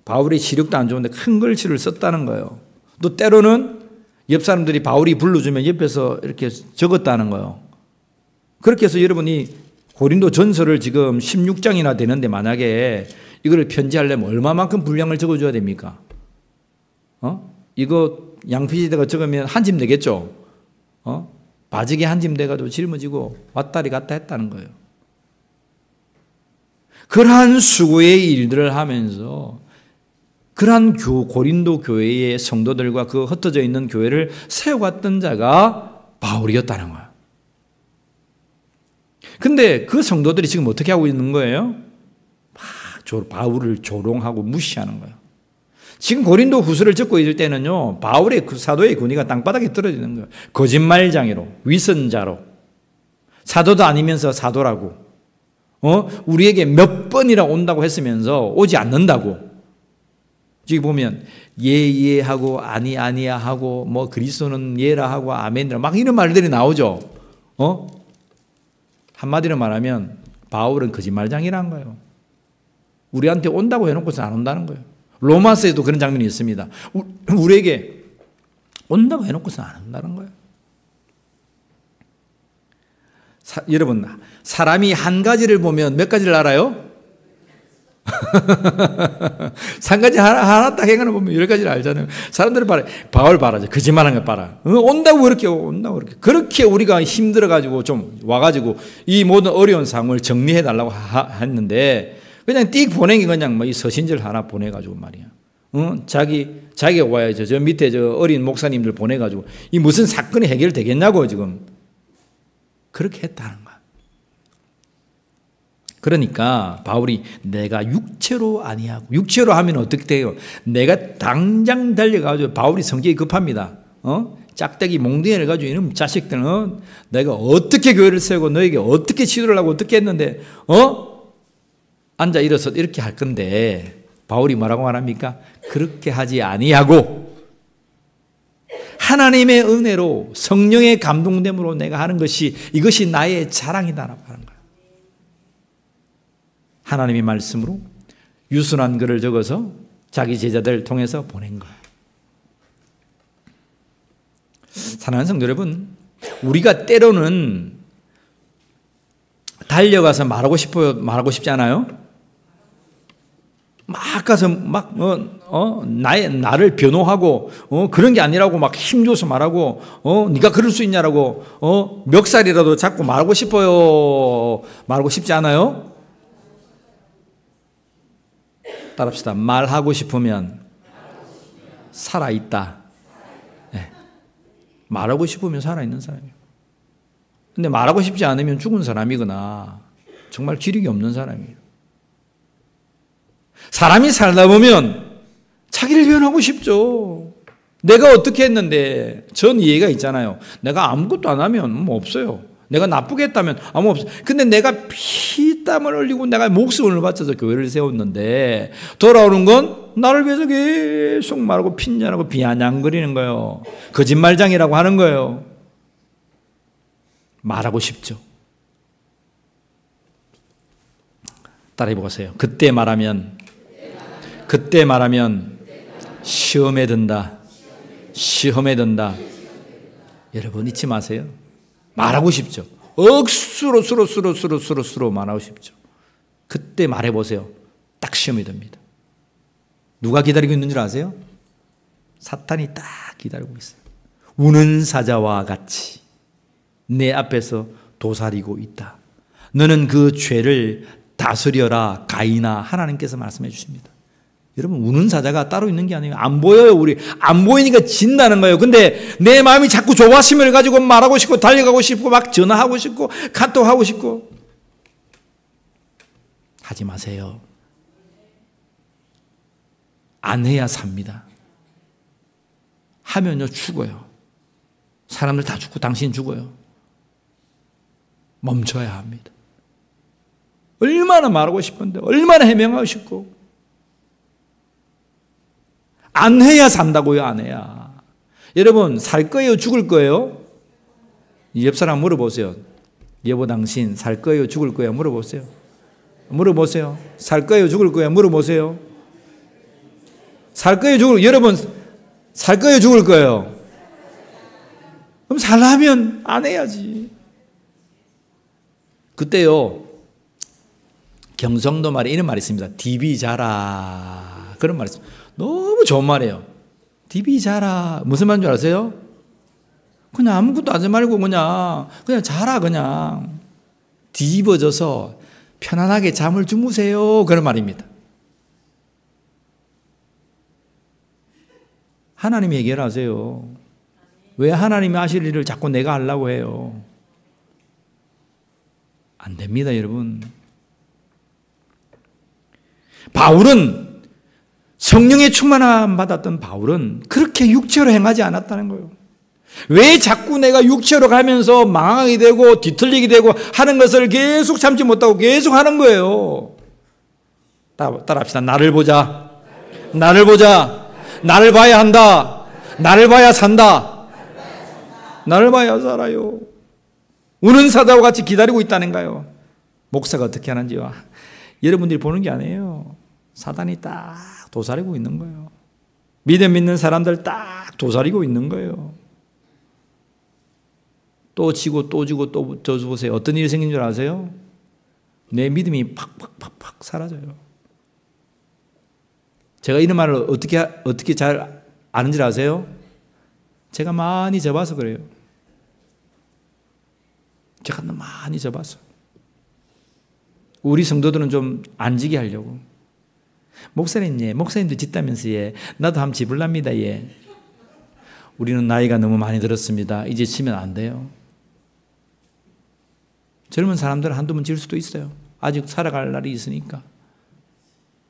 바울이 시력도 안 좋은데 큰 글씨를 썼다는 거예요. 또 때로는 옆 사람들이 바울이 불러주면 옆에서 이렇게 적었다는 거예요. 그렇게 해서 여러분이 고린도 전서를 지금 16장이나 되는데 만약에 이걸 편지하려면 얼마만큼 분량을 적어줘야 됩니까? 이거 양피지에다가 적으면 한 짐 되겠죠? 바지게 한 짐 돼가지고 짊어지고 왔다리 갔다 했다는 거예요. 그러한 수고의 일들을 하면서 그러한 고린도 교회의 성도들과 그 흩어져 있는 교회를 세워갔던 자가 바울이었다는 거예요. 근데 그 성도들이 지금 어떻게 하고 있는 거예요? 막 바울을 조롱하고 무시하는 거예요. 지금 고린도 후서를 적고 있을 때는요, 바울의 그 사도의 권위가 땅바닥에 떨어지는 거예요. 거짓말장애로, 위선자로, 사도도 아니면서 사도라고, 우리에게 몇 번이나 온다고 했으면서 오지 않는다고. 지금 보면 예하고 아니야 하고 뭐 그리스도는 예라 하고 아멘이라 막 이런 말들이 나오죠. 한마디로 말하면 바울은 거짓말장이라는 거예요. 우리한테 온다고 해놓고서 안 온다는 거예요. 로마서에도 그런 장면이 있습니다. 우리에게 온다고 해놓고서 안 온다는 거예요. 여러분, 사람이 한 가지를 보면 몇 가지를 알아요? 한 가지 하나 딱 행하는 보면 열 가지를 알잖아요. 사람들이 바울 봐라죠. 거짓말하는 거 봐라. 온다고 그렇게 온다고 그렇게. 그렇게 우리가 힘들어가지고 좀 와가지고 이 모든 어려운 상황을 정리해달라고 했는데 그냥 띡 보낸 게 그냥 뭐 이 서신절 하나 보내가지고 말이야. 자기가 와야죠. 저 밑에 저 어린 목사님들 보내가지고 이 무슨 사건이 해결되겠냐고 지금. 그렇게 했다는 거야. 그러니까 바울이 내가 육체로 아니하고, 육체로 하면 어떻게 돼요? 내가 당장 달려가지고, 바울이 성격이 급합니다. 짝대기 몽둥이를 가지고 이놈 자식들은 내가 어떻게 교회를 세우고 너에게 어떻게 치료를 하고 어떻게 했는데 앉아 일어서 이렇게 할 건데 바울이 뭐라고 말합니까? 그렇게 하지 아니하고 하나님의 은혜로 성령의 감동됨으로 내가 하는 것이 이것이 나의 자랑이다라고 하는 거예요. 하나님의 말씀으로 유순한 글을 적어서 자기 제자들을 통해서 보낸 거예요. 사랑하는 성도 여러분, 우리가 때로는 달려가서 말하고 싶어요? 말하고 싶지 않아요? 막 가서 막 나를 변호하고 그런 게 아니라고 막 힘줘서 말하고 네가 그럴 수 있냐라고 멱살이라도 잡고 말하고 싶어요? 말하고 싶지 않아요? 따라합시다. 말하고 싶으면 살아있다. 네. 말하고 싶으면 살아있는 사람이에요. 근데 말하고 싶지 않으면 죽은 사람이거나 정말 기력이 없는 사람이에요. 사람이 살다 보면 자기를 변하고 싶죠. 내가 어떻게 했는데 전 이해가 있잖아요. 내가 아무것도 안 하면 뭐 없어요. 내가 나쁘게 했다면 아무 없어요. 근데 내가 피땀을 흘리고 내가 목숨을 바쳐서 교회를 세웠는데 돌아오는 건 나를 위해서 계속 말하고 핀잔하고 비아냥거리는 거예요. 거짓말장이라고 하는 거예요. 말하고 싶죠. 따라해보세요. 그때 말하면 시험에 든다. 시험에 든다. 여러분 잊지 마세요. 말하고 싶죠. 억수로 수로 말하고 싶죠. 그때 말해보세요. 딱 시험이 됩니다. 누가 기다리고 있는 줄 아세요? 사탄이 딱 기다리고 있어요. 우는 사자와 같이 내 앞에서 도사리고 있다. 너는 그 죄를 다스려라 가인아. 하나님께서 말씀해 주십니다. 여러분 우는 사자가 따로 있는 게 아니에요. 안 보여요. 우리 안 보이니까 진다는 거예요. 근데 내 마음이 자꾸 조바심을 가지고 말하고 싶고 달려가고 싶고 막 전화하고 싶고 카톡하고 싶고 하지 마세요. 안 해야 삽니다. 하면요 죽어요. 사람들 다 죽고 당신 죽어요. 멈춰야 합니다. 얼마나 말하고 싶은데 얼마나 해명하고 싶고 안 해야 산다고요. 안 해야. 여러분 살 거예요? 죽을 거예요? 옆 사람 물어보세요. 여보 당신 살 거예요? 죽을 거예요? 물어보세요. 물어보세요. 살 거예요? 죽을 거예요? 물어보세요. 살 거예요? 죽을 여러분 살 거예요? 죽을 거예요? 그럼 살려면 안 해야지. 그때요 경상도 말에 이런 말이 있습니다. 디비 자라. 그런 말이 있습니다. 너무 좋은 말이에요. 디비 자라. 무슨 말인 줄 아세요? 그냥 아무것도 하지 말고 그냥 자라. 그냥 뒤집어져서 편안하게 잠을 주무세요. 그런 말입니다. 하나님이 해결하세요. 왜 하나님이 하실 일을 자꾸 내가 하려고 해요? 안 됩니다, 여러분. 바울은 성령의 충만함 받았던 바울은 그렇게 육체로 행하지 않았다는 거예요. 왜 자꾸 내가 육체로 가면서 망하게 되고 뒤틀리게 되고 하는 것을 계속 참지 못하고 계속 하는 거예요. 따라합시다. 나를 보자. 나를 보자. 나를 봐야 한다. 나를 봐야 산다. 나를 봐야 살아요. 우는 사자와 같이 기다리고 있다는가요? 목사가 어떻게 하는지요? 여러분들이 보는 게 아니에요. 사단이 딱 도사리고 있는 거예요. 믿는 사람들 딱 도사리고 있는 거예요. 또 지고 또 지고 또 보세요. 어떤 일이 생긴 줄 아세요? 내 믿음이 팍팍팍팍 사라져요. 제가 이런 말을 어떻게 잘 아는지 아세요? 제가 많이 접어서 그래요. 제가 많이 접어서. 우리 성도들은 좀 안 지게 하려고. 목사님, 예. 목사님도 짓다면서, 예. 나도 한번 집을랍니다, 예. 우리는 나이가 너무 많이 들었습니다. 이제 지면 안 돼요. 젊은 사람들은 한두 번 질 수도 있어요. 아직 살아갈 날이 있으니까.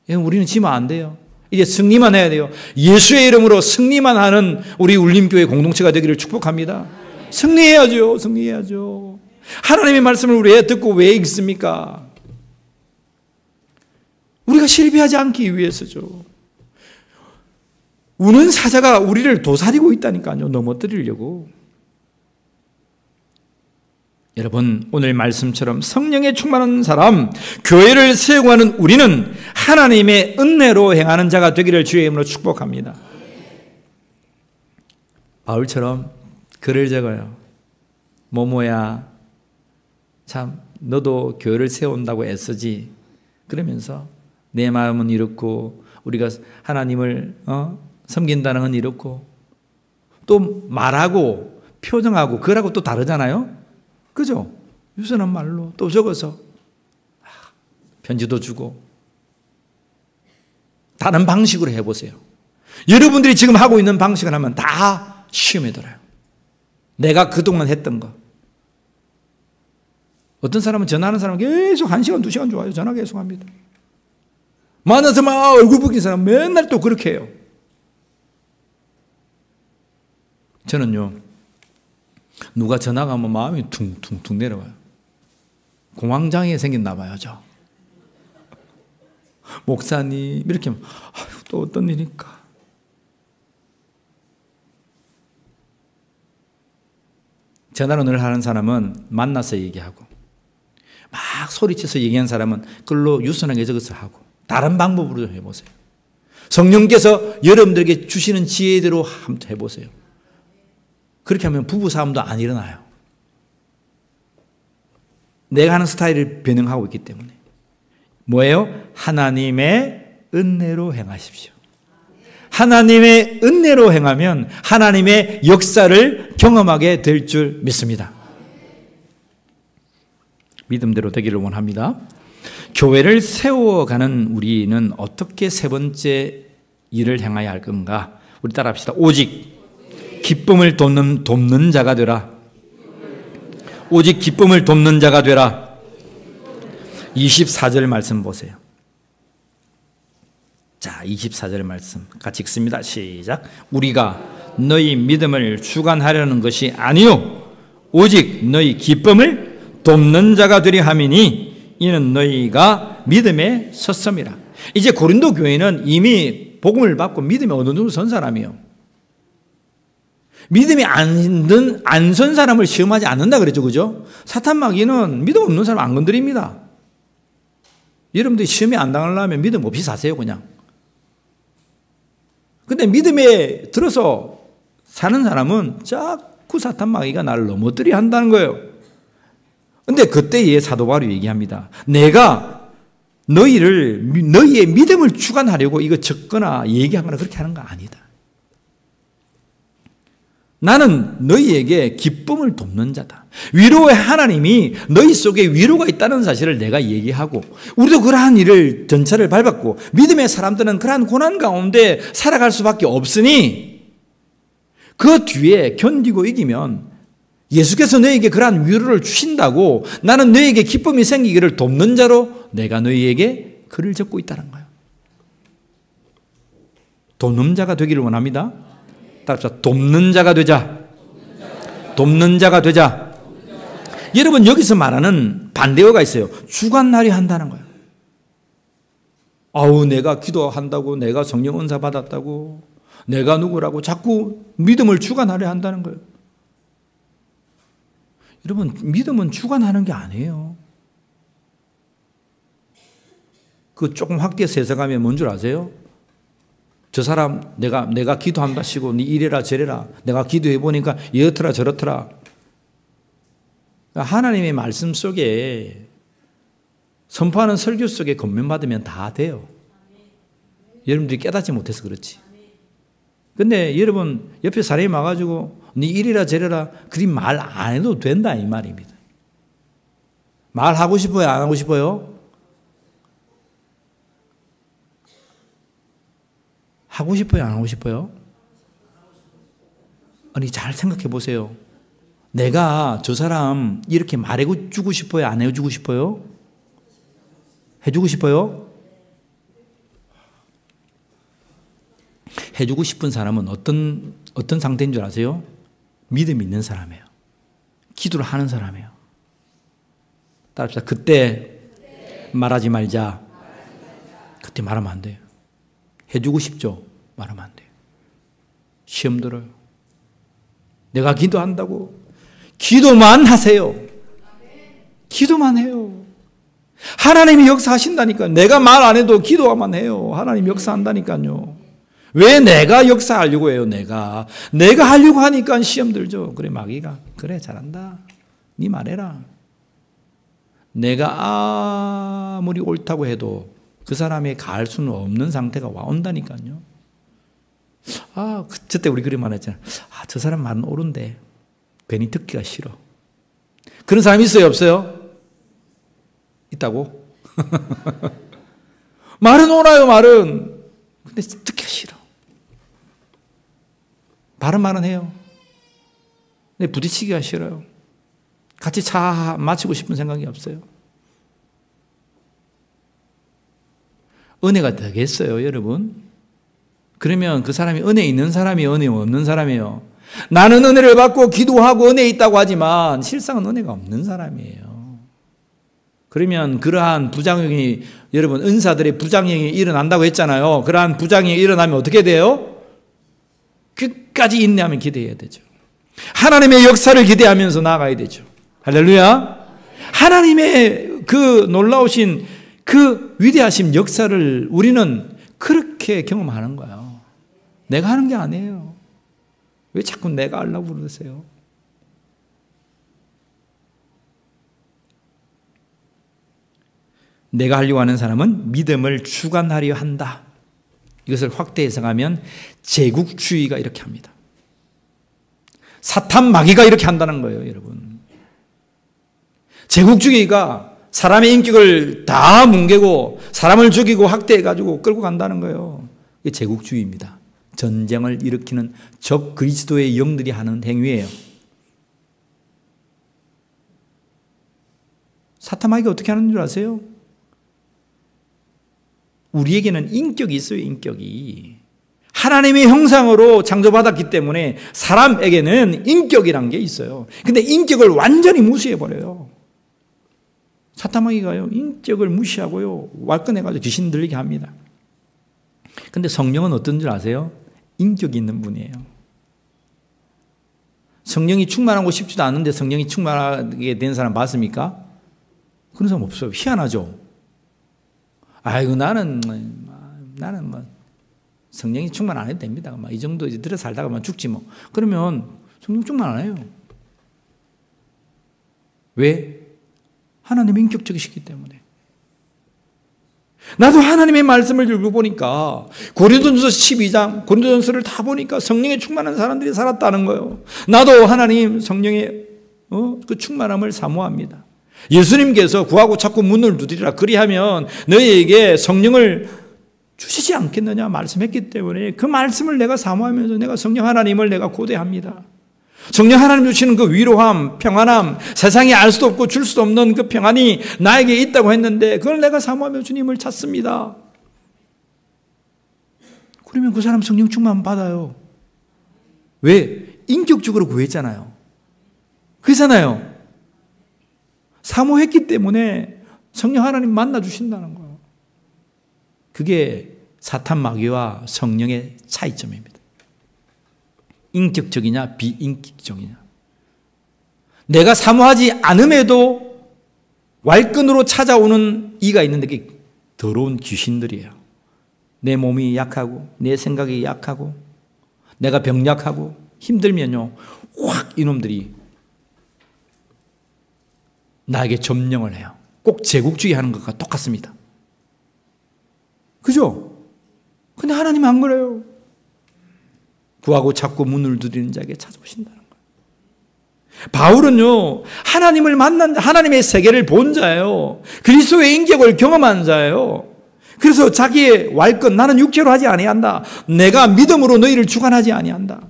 우리는 지면 안 돼요. 이제 승리만 해야 돼요. 예수의 이름으로 승리만 하는 우리 울림교회 공동체가 되기를 축복합니다. 승리해야죠. 승리해야죠. 하나님의 말씀을 왜 듣고 왜 읽습니까? 우리가 실패하지 않기 위해서죠. 우는 사자가 우리를 도사리고 있다니까요. 넘어뜨리려고. 여러분, 오늘 말씀처럼 성령에 충만한 사람, 교회를 세우고 하는 우리는 하나님의 은혜로 행하는 자가 되기를 주의 이름으로 축복합니다. 바울처럼 글을 적어요. 모모야, 참 너도 교회를 세운다고 애쓰지. 그러면서 내 마음은 이렇고 우리가 하나님을 섬긴다는 건 이렇고, 또 말하고 표정하고 글하고 또 다르잖아요. 그죠? 유선한 말로 또 적어서 편지도 주고 다른 방식으로 해보세요. 여러분들이 지금 하고 있는 방식을 하면 다 시험에 들어요. 내가 그동안 했던 거. 어떤 사람은 전화하는 사람은 계속 1시간, 2시간 좋아요. 전화 계속 합니다. 만나서 막 얼굴 붉힌 사람 맨날 또 그렇게 해요. 저는요, 누가 전화가 오면 마음이 퉁퉁퉁 내려와요. 공황장애 생겼나 봐요, 저. 목사님, 이렇게 하면, 또 어떤 일일까? 전화로 늘 하는 사람은 만나서 얘기하고, 막 소리쳐서 얘기하는 사람은 글로 유선하게 적어서 하고, 다른 방법으로 좀 해보세요. 성령께서 여러분들에게 주시는 지혜대로 한번 해보세요. 그렇게 하면 부부싸움도 안 일어나요. 내가 하는 스타일을 변형하고 있기 때문에. 뭐예요? 하나님의 은혜로 행하십시오. 하나님의 은혜로 행하면 하나님의 역사를 경험하게 될 줄 믿습니다. 믿음대로 되기를 원합니다. 교회를 세워가는 우리는 어떻게 세 번째 일을 행해야 할 건가? 우리 따라 합시다. 오직 기쁨을 돕는 자가 되라. 오직 기쁨을 돕는 자가 되라. 24절 말씀 보세요. 자, 24절 말씀 같이 읽습니다. 시작. 우리가 너희 믿음을 주관하려는 것이 아니요 오직 너희 기쁨을 돕는 자가 되려 함이니 이는 너희가 믿음에 섰음이라. 이제 고린도 교회는 이미 복음을 받고 믿음에 어느 정도 선 사람이에요. 믿음이 안 선 사람을 시험하지 않는다 그랬죠. 그죠? 사탄 마귀는 믿음 없는 사람 안 건드립니다. 여러분들이 시험에 안 당하려면 믿음 없이 사세요, 그냥. 근데 믿음에 들어서 사는 사람은 자꾸 사탄 마귀가 나를 넘어뜨려 한다는 거예요. 근데 그때에 사도 바울이 얘기합니다. 내가 너희의 믿음을 주관하려고 이거 적거나 얘기하거나 그렇게 하는 거 아니다. 나는 너희에게 기쁨을 돕는 자다. 위로의 하나님이 너희 속에 위로가 있다는 사실을 내가 얘기하고, 우리도 그러한 일을 전차를 밟았고 믿음의 사람들은 그러한 고난 가운데 살아갈 수밖에 없으니 그 뒤에 견디고 이기면 예수께서 너희에게 그러한 위로를 주신다고 나는 너희에게 기쁨이 생기기를 돕는 자로 내가 너희에게 글을 적고 있다는 거예요. 돕는 자가 되기를 원합니다. 따라서 돕는 자가 되자. 돕는 자가 되자. 여러분, 여기서 말하는 반대어가 있어요. 주관하려 한다는 거예요. 아우, 내가 기도한다고, 내가 성령 은사 받았다고, 내가 누구라고 자꾸 믿음을 주관하려 한다는 거예요. 여러분, 믿음은 주관하는 게 아니에요. 그 조금 확대해서 해석하면 뭔 줄 아세요? 저 사람 내가 기도한다 시고 니 이래라 저래라 내가 기도해 보니까 이렇더라 저렇더라. 하나님의 말씀 속에 선포하는 설교 속에 권면받으면 다 돼요. 여러분들이 깨닫지 못해서 그렇지. 근데 여러분 옆에 사람이 와가지고 네 이리라 저리라 그리 말 안 해도 된다 이 말입니다. 말하고 싶어요? 안 하고 싶어요? 하고 싶어요? 안 하고 싶어요? 아니 잘 생각해 보세요. 내가 저 사람 이렇게 말해주고 싶어요? 안 해주고 싶어요? 해주고 싶어요? 해주고 싶은 사람은 어떤 상태인 줄 아세요? 믿음 있는 사람이에요. 기도를 하는 사람이에요. 따라합시다. 그때 말하지 말자. 그때 말하면 안 돼요. 해주고 싶죠? 말하면 안 돼요. 시험 들어요. 내가 기도한다고. 기도만 하세요. 기도만 해요. 하나님이 역사하신다니까요. 내가 말 안 해도 기도만 해요. 하나님 역사한다니까요. 왜 내가 역사하려고 해요? 내가 하려고 하니까 시험 들죠. 그래 마귀가 그래 잘한다. 네 말해라. 내가 아무리 옳다고 해도 그 사람이 가할 수는 없는 상태가 온다니까요. 저때 우리 그런 말 했잖아요. 저 사람 말은 옳은데 괜히 듣기가 싫어. 그런 사람이 있어요? 없어요? 있다고? 말은 옳아요, 말은. 근데 듣기가 싫어. 바른 말은 해요. 근데 부딪히기가 싫어요. 같이 차 마치고 싶은 생각이 없어요. 은혜가 되겠어요, 여러분? 그러면 그 사람이 은혜 있는 사람이에요, 은혜 없는 사람이에요? 나는 은혜를 받고 기도하고 은혜 있다고 하지만 실상은 은혜가 없는 사람이에요. 그러면 그러한 부작용이 여러분 은사들의 부작용이 일어난다고 했잖아요. 그러한 부작용이 일어나면 어떻게 돼요? 끝까지 인내하면 기대해야 되죠. 하나님의 역사를 기대하면서 나아가야 되죠. 할렐루야. 하나님의 그 놀라우신 그 위대하신 역사를 우리는 그렇게 경험하는 거예요. 내가 하는 게 아니에요. 왜 자꾸 내가 하려고 그러세요? 내가 하려고 하는 사람은 믿음을 주관하려 한다. 이것을 확대 해석하면 제국주의가 이렇게 합니다. 사탄 마귀가 이렇게 한다는 거예요, 여러분. 제국주의가 사람의 인격을 다 뭉개고 사람을 죽이고 학대해가지고 끌고 간다는 거예요. 이게 제국주의입니다. 전쟁을 일으키는 적 그리스도의 영들이 하는 행위예요. 사탄 마귀가 어떻게 하는 줄 아세요? 우리에게는 인격이 있어요, 인격이. 하나님의 형상으로 창조받았기 때문에 사람에게는 인격이란 게 있어요. 근데 인격을 완전히 무시해버려요. 사탄마귀가요, 인격을 무시하고요, 왈끈해가지고 귀신 들리게 합니다. 근데 성령은 어떤 줄 아세요? 인격이 있는 분이에요. 성령이 충만하고 싶지도 않은데 성령이 충만하게 된 사람 봤습니까? 그런 사람 없어요. 희한하죠? 아이고, 나는 뭐, 성령이 충만 안 해도 됩니다. 이 정도 들어 살다가 죽지 뭐. 그러면 성령 충만 안 해요. 왜? 하나님의 인격적이시기 때문에. 나도 하나님의 말씀을 읽어보니까 고린도전서 12장, 고린도전서를 다 보니까 성령에 충만한 사람들이 살았다는 거예요. 나도 하나님 성령의 그 충만함을 사모합니다. 예수님께서 구하고 찾고 문을 두드리라 그리하면 너희에게 성령을 주시지 않겠느냐 말씀했기 때문에 그 말씀을 내가 사모하면서 내가 성령 하나님을 내가 고대합니다. 성령 하나님 주시는 그 위로함, 평안함, 세상이 알 수도 없고 줄 수도 없는 그 평안이 나에게 있다고 했는데 그걸 내가 사모하며 주님을 찾습니다. 그러면 그 사람 성령 충만 받아요. 왜? 인격적으로 구했잖아요. 그렇잖아요. 사모했기 때문에 성령 하나님 만나주신다는 거예요. 그게 사탄 마귀와 성령의 차이점입니다. 인격적이냐 비인격적이냐. 내가 사모하지 않음에도 왈끈으로 찾아오는 이가 있는데 그게 더러운 귀신들이에요. 내 몸이 약하고 내 생각이 약하고 내가 병약하고 힘들면요 확 이놈들이 나에게 점령을 해요. 꼭 제국주의 하는 것과 똑같습니다. 그죠? 안 그래요? 구하고 찾고 문을 두드리는 자에게 찾아오신다는 거예요. 바울은요, 하나님을 만난 자, 하나님의 세계를 본 자예요. 그리스도의 인격을 경험한 자예요. 그래서 자기의 왈것, 나는 육체로 하지 아니한다. 내가 믿음으로 너희를 주관하지 아니한다.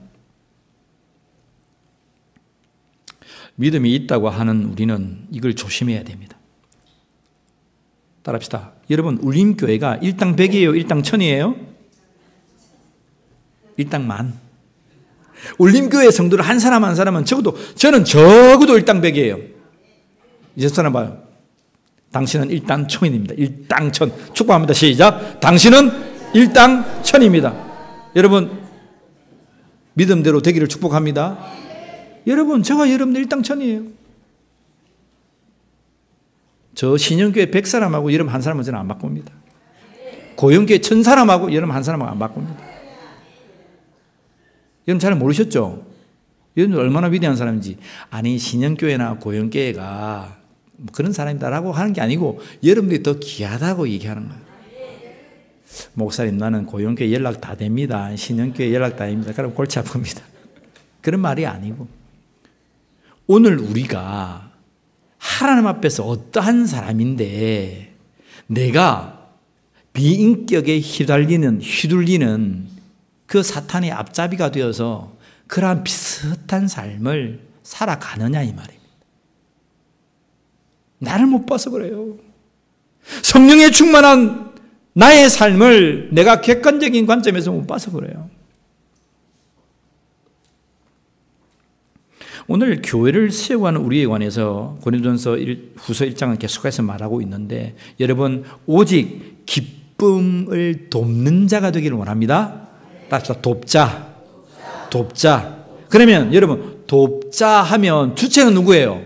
믿음이 있다고 하는 우리는 이걸 조심해야 됩니다. 따라합시다. 여러분, 울림교회가 일당 100이에요? 일당 1000이에요? 일당 10,000. 울림교회 성도를 한 사람 한 사람은 저는 적어도 일당 100이에요. 이제 사람 봐요. 당신은 일당 1000입니다. 일당 1000. 축복합니다. 시작. 당신은 일당 1000입니다. 여러분, 믿음대로 되기를 축복합니다. 여러분, 저와 여러분들 일당 1000이에요. 저 신영교회 100사람하고 여러분 한 사람은 저는 안 바꿉니다. 고영교회 1000사람하고 여러분 한 사람은 안 바꿉니다. 여러분 잘 모르셨죠? 여러분 얼마나 위대한 사람인지. 아니, 신영교회나 고영교회가 뭐 그런 사람이다라고 하는 게 아니고 여러분들이 더 귀하다고 얘기하는 거예요. 목사님, 나는 고영교회 연락 다 됩니다. 신영교회 연락 다 됩니다. 그럼 골치 아픕니다. 그런 말이 아니고, 오늘 우리가 하나님 앞에서 어떠한 사람인데 내가 비인격에 휘둘리는 그 사탄의 앞잡이가 되어서 그러한 비슷한 삶을 살아가느냐 이 말입니다. 나를 못 봐서 그래요. 성령에 충만한 나의 삶을 내가 객관적인 관점에서 못 봐서 그래요. 오늘 교회를 세우고 하는 우리에 관해서 고린도전서 후서 1장은 계속해서 말하고 있는데, 여러분, 오직 기쁨을 돕는 자가 되기를 원합니다. 따라서 돕자. 그러면 여러분, 돕자 하면 주체는 누구예요?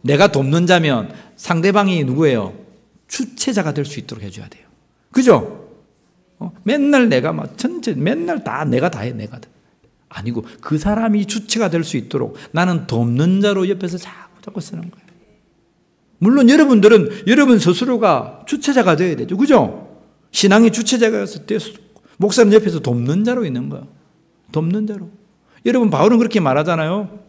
내가 돕는 자면 상대방이 누구예요? 주체자가 될 수 있도록 해줘야 돼요. 그죠? 맨날 내가 맨날 다 내가 다 해, 내가 다. 아니고 그 사람이 주체가 될 수 있도록 나는 돕는 자로 옆에서 자꾸 쓰는 거예요. 물론 여러분들은 여러분 스스로가 주체자가 되어야 되죠. 그죠? 신앙의 주체자가 돼서 목사는 옆에서 돕는 자로 있는 거예요. 돕는 자로. 여러분, 바울은 그렇게 말하잖아요.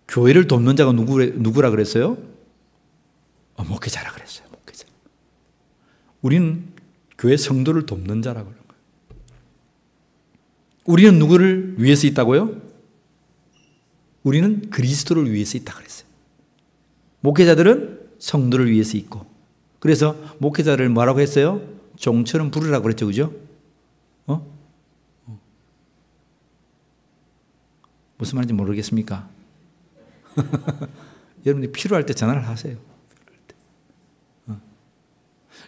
교회를 돕는 자가 누구라 그랬어요? 목회자라 그랬어요. 목회자. 우리는 교회 성도를 돕는 자라고 그래요. 우리는 누구를 위해서 있다고요? 우리는 그리스도를 위해서 있다 그랬어요. 목회자들은 성도를 위해서 있고, 그래서 목회자를 뭐라고 했어요? 종처럼 부르라고 그랬죠. 그죠? 무슨 말인지 모르겠습니까? 여러분들이 필요할 때 전화를 하세요.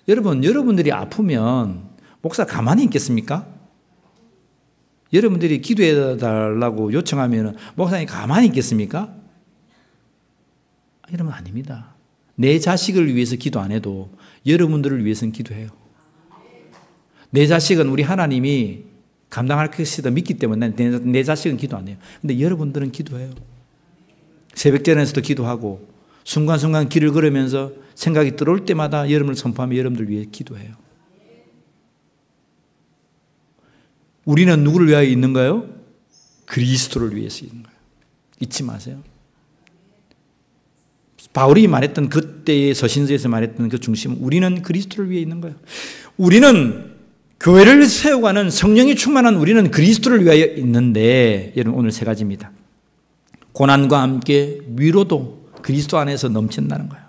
여러분들이 아프면 목사 가만히 있겠습니까? 여러분들이 기도해 달라고 요청하면 목사님 가만히 있겠습니까? 이러면 아닙니다. 내 자식을 위해서 기도 안 해도 여러분들을 위해서는 기도해요. 내 자식은 우리 하나님이 감당할 것이다 믿기 때문에 내 자식은 기도 안 해요. 근데 여러분들은 기도해요. 새벽전에서도 기도하고 순간순간 길을 걸으면서 생각이 들어올 때마다 여러분을 선포하며 여러분들 위해 기도해요. 우리는 누구를 위하여 있는가요? 그리스도를 위해서 있는 거예요. 잊지 마세요. 바울이 말했던 그때의 서신서에서 말했던 그 중심은 우리는 그리스도를 위해 있는 거예요. 우리는 교회를 세워가는 성령이 충만한 우리는 그리스도를 위하여 있는데, 여러분 오늘 세 가지입니다. 고난과 함께 위로도 그리스도 안에서 넘친다는 거예요.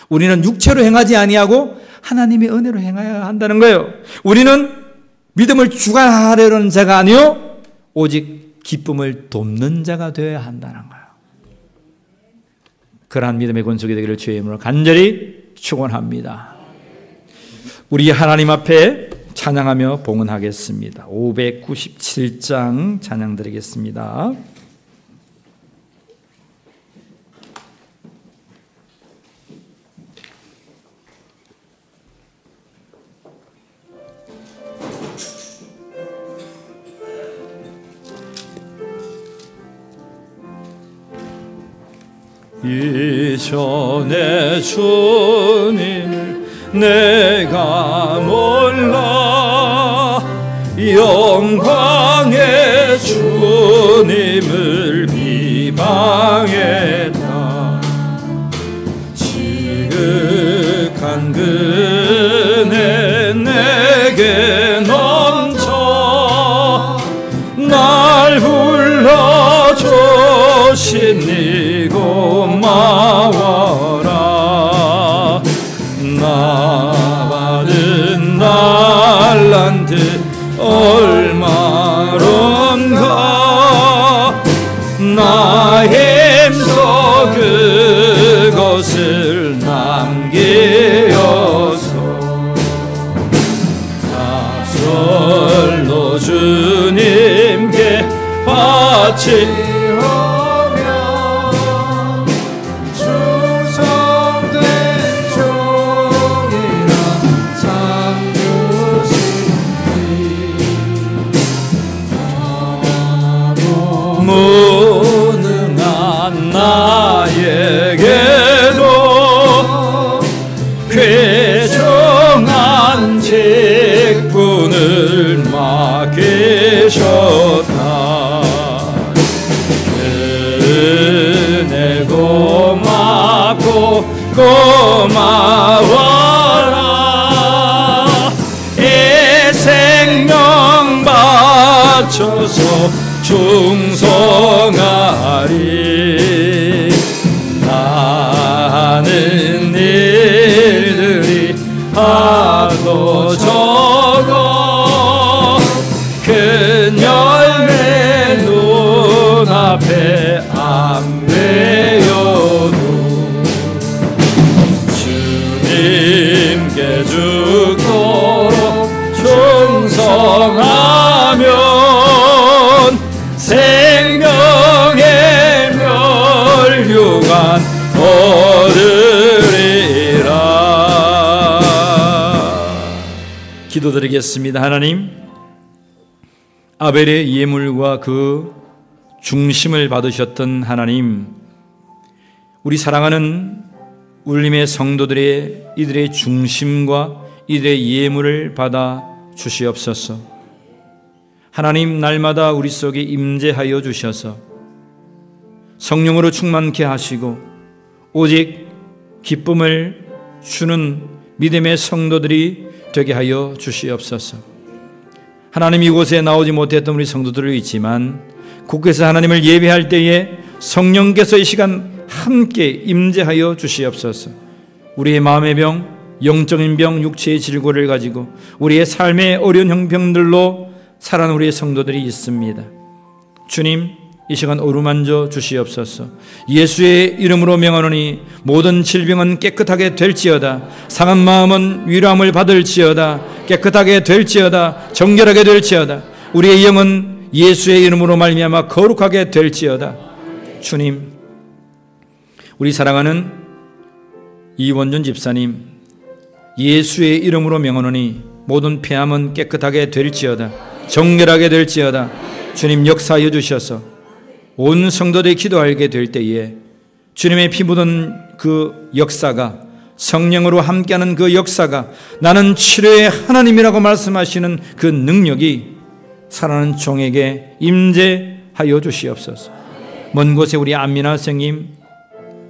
우리는 육체로 행하지 아니하고 하나님의 은혜로 행해야 한다는 거예요. 우리는 믿음을 주관하려는 자가 아니요 오직 기쁨을 돕는 자가 되어야 한다는 거예요. 그러한 믿음의 권속이 되기를 주의 이름으로 간절히 축원합니다. 우리 하나님 앞에 찬양하며 봉헌하겠습니다. 597장 찬양 드리겠습니다. 이전에 주님을 내가 몰라 영광의 주님을 비방했다. 지극한 그네 내게 넘쳐 날 불러주시니 고마워라. 나 받은 달란트 얼마론가 나 힘써 그것을 남기어서 값설로 주님께 바치오며 충성된 종이라 삼주시니 무능한 나에게도 귀중한 직분을 맡기셨다. 은혜 고맙고 고마워라. 이 생명 바쳐서 충성하리. 나는 일들이 하도 적어 큰 열매 눈앞에 안 배워도 주님께 죽도록 충성하면 생명의 멸류관 얻으리라. 기도드리겠습니다. 하나님, 아벨의 예물과 그 중심을 받으셨던 하나님, 우리 사랑하는 울림의 성도들의 이들의 중심과 이들의 예물을 받아 주시옵소서. 하나님, 날마다 우리 속에 임재하여 주셔서 성령으로 충만케 하시고 오직 기쁨을 주는 믿음의 성도들이 되게 하여 주시옵소서. 하나님, 이곳에 나오지 못했던 우리 성도들이 있지만 곳곳에서 하나님을 예배할 때에 성령께서 이 시간 함께 임재하여 주시옵소서. 우리의 마음의 병, 영적인 병, 육체의 질고를 가지고 우리의 삶의 어려운 형편들로 살아가는 우리의 성도들이 있습니다. 주님, 이 시간 어루만져 주시옵소서. 예수의 이름으로 명하노니 모든 질병은 깨끗하게 될지어다. 상한 마음은 위로함을 받을지어다. 깨끗하게 될지어다. 정결하게 될지어다. 우리의 영은 예수의 이름으로 말미암아 거룩하게 될지어다. 주님, 우리 사랑하는 이원준 집사님, 예수의 이름으로 명하노니 모든 폐암은 깨끗하게 될지어다. 정결하게 될지어다. 주님, 역사하여 주셔서 온 성도들이 기도하게 될 때에 주님의 피 묻은 그 역사가, 성령으로 함께하는 그 역사가, 나는 치료의 하나님이라고 말씀하시는 그 능력이 살아나는 종에게 임재하여 주시옵소서. 먼 곳에 우리 안미나 선생님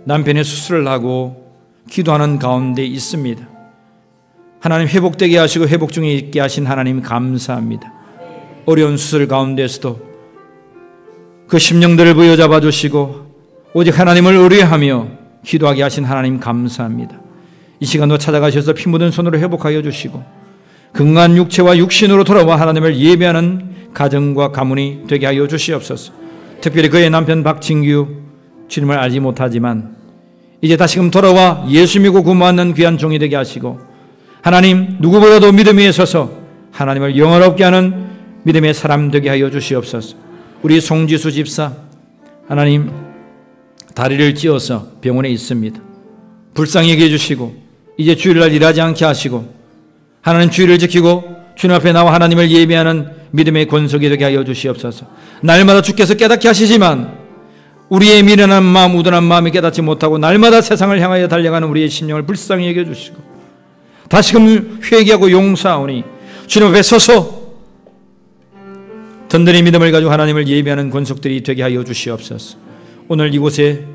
남편의 수술을 하고 기도하는 가운데 있습니다. 하나님, 회복되게 하시고 회복 중에 있게 하신 하나님 감사합니다. 어려운 수술 가운데서도 그 심령들을 부여잡아 주시고 오직 하나님을 의뢰하며 기도하게 하신 하나님 감사합니다. 이 시간도 찾아가셔서 피 묻은 손으로 회복하여 주시고 건강한 육체와 육신으로 돌아와 하나님을 예배하는 가정과 가문이 되게 하여 주시옵소서. 특별히 그의 남편 박진규, 주님을 알지 못하지만 이제 다시금 돌아와 예수 믿고 구원받는 귀한 종이 되게 하시고, 하나님, 누구보다도 믿음 위에 서서 하나님을 영원롭게 하는 믿음의 사람 되게 하여 주시옵소서. 우리 송지수 집사, 하나님, 다리를 찧어서 병원에 있습니다. 불쌍히 여겨 주시고 이제 주일날 일하지 않게 하시고 하나님, 주일을 지키고 주님 앞에 나와 하나님을 예배하는 믿음의 권속이 되게 하여 주시옵소서. 날마다 주께서 깨닫게 하시지만 우리의 미련한 마음, 우둔한 마음이 깨닫지 못하고 날마다 세상을 향하여 달려가는 우리의 심령을 불쌍히 여겨주시고 다시금 회개하고 용서하오니 주님 앞에 서서 든든히 믿음을 가지고 하나님을 예배하는 권속들이 되게 하여 주시옵소서. 오늘 이곳에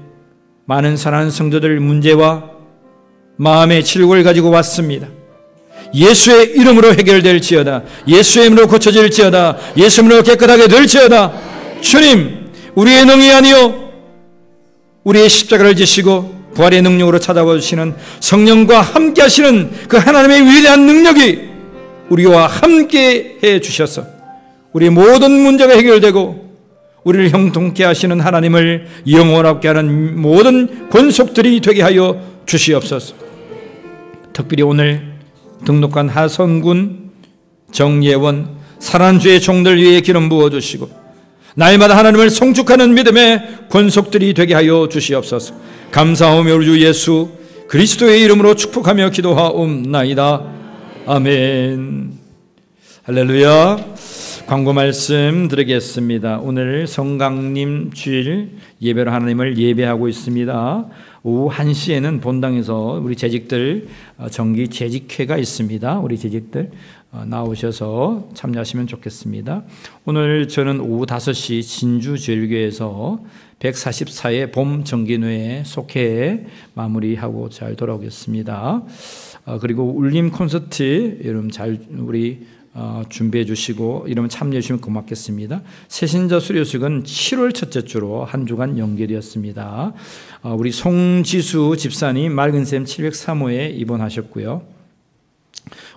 많은 사랑하는 성도들 문제와 마음의 질곡을 가지고 왔습니다. 예수의 이름으로 해결될지어다. 예수의 이름으로 고쳐질지어다. 예수의 이름으로 깨끗하게 될지어다. 주님, 우리의 능이 아니요 우리의 십자가를 지시고 부활의 능력으로 찾아와 주시는 성령과 함께 하시는 그 하나님의 위대한 능력이 우리와 함께 해 주셔서 우리의 모든 문제가 해결되고 우리를 형통케 하시는 하나님을 영원하게 하는 모든 권속들이 되게 하여 주시옵소서. 특별히 오늘 등록한 하성군, 정예원, 사랑하는 주의 종들 위에 기름 부어주시고 날마다 하나님을 송축하는 믿음의 권속들이 되게 하여 주시옵소서. 감사하며 우리 주 예수 그리스도의 이름으로 축복하며 기도하옵나이다. 아멘. 할렐루야. 광고 말씀 드리겠습니다. 오늘 성강림 주일 예배로 하나님을 예배하고 있습니다. 오후 1시에는 본당에서 우리 재직들 정기 재직회가 있습니다. 우리 재직들 나오셔서 참여하시면 좋겠습니다. 오늘 저는 오후 5시 진주제일교회에서 144회 봄 정기회에 속해 마무리하고 잘 돌아오겠습니다. 그리고 울림 콘서트 여러분 잘 우리 준비해 주시고 이러면 참여해 주시면 고맙겠습니다. 새신자 수료식은 7월 첫째 주로 한 주간 연결이었습니다. 우리 송지수 집사님 맑은샘 703호에 입원하셨고요.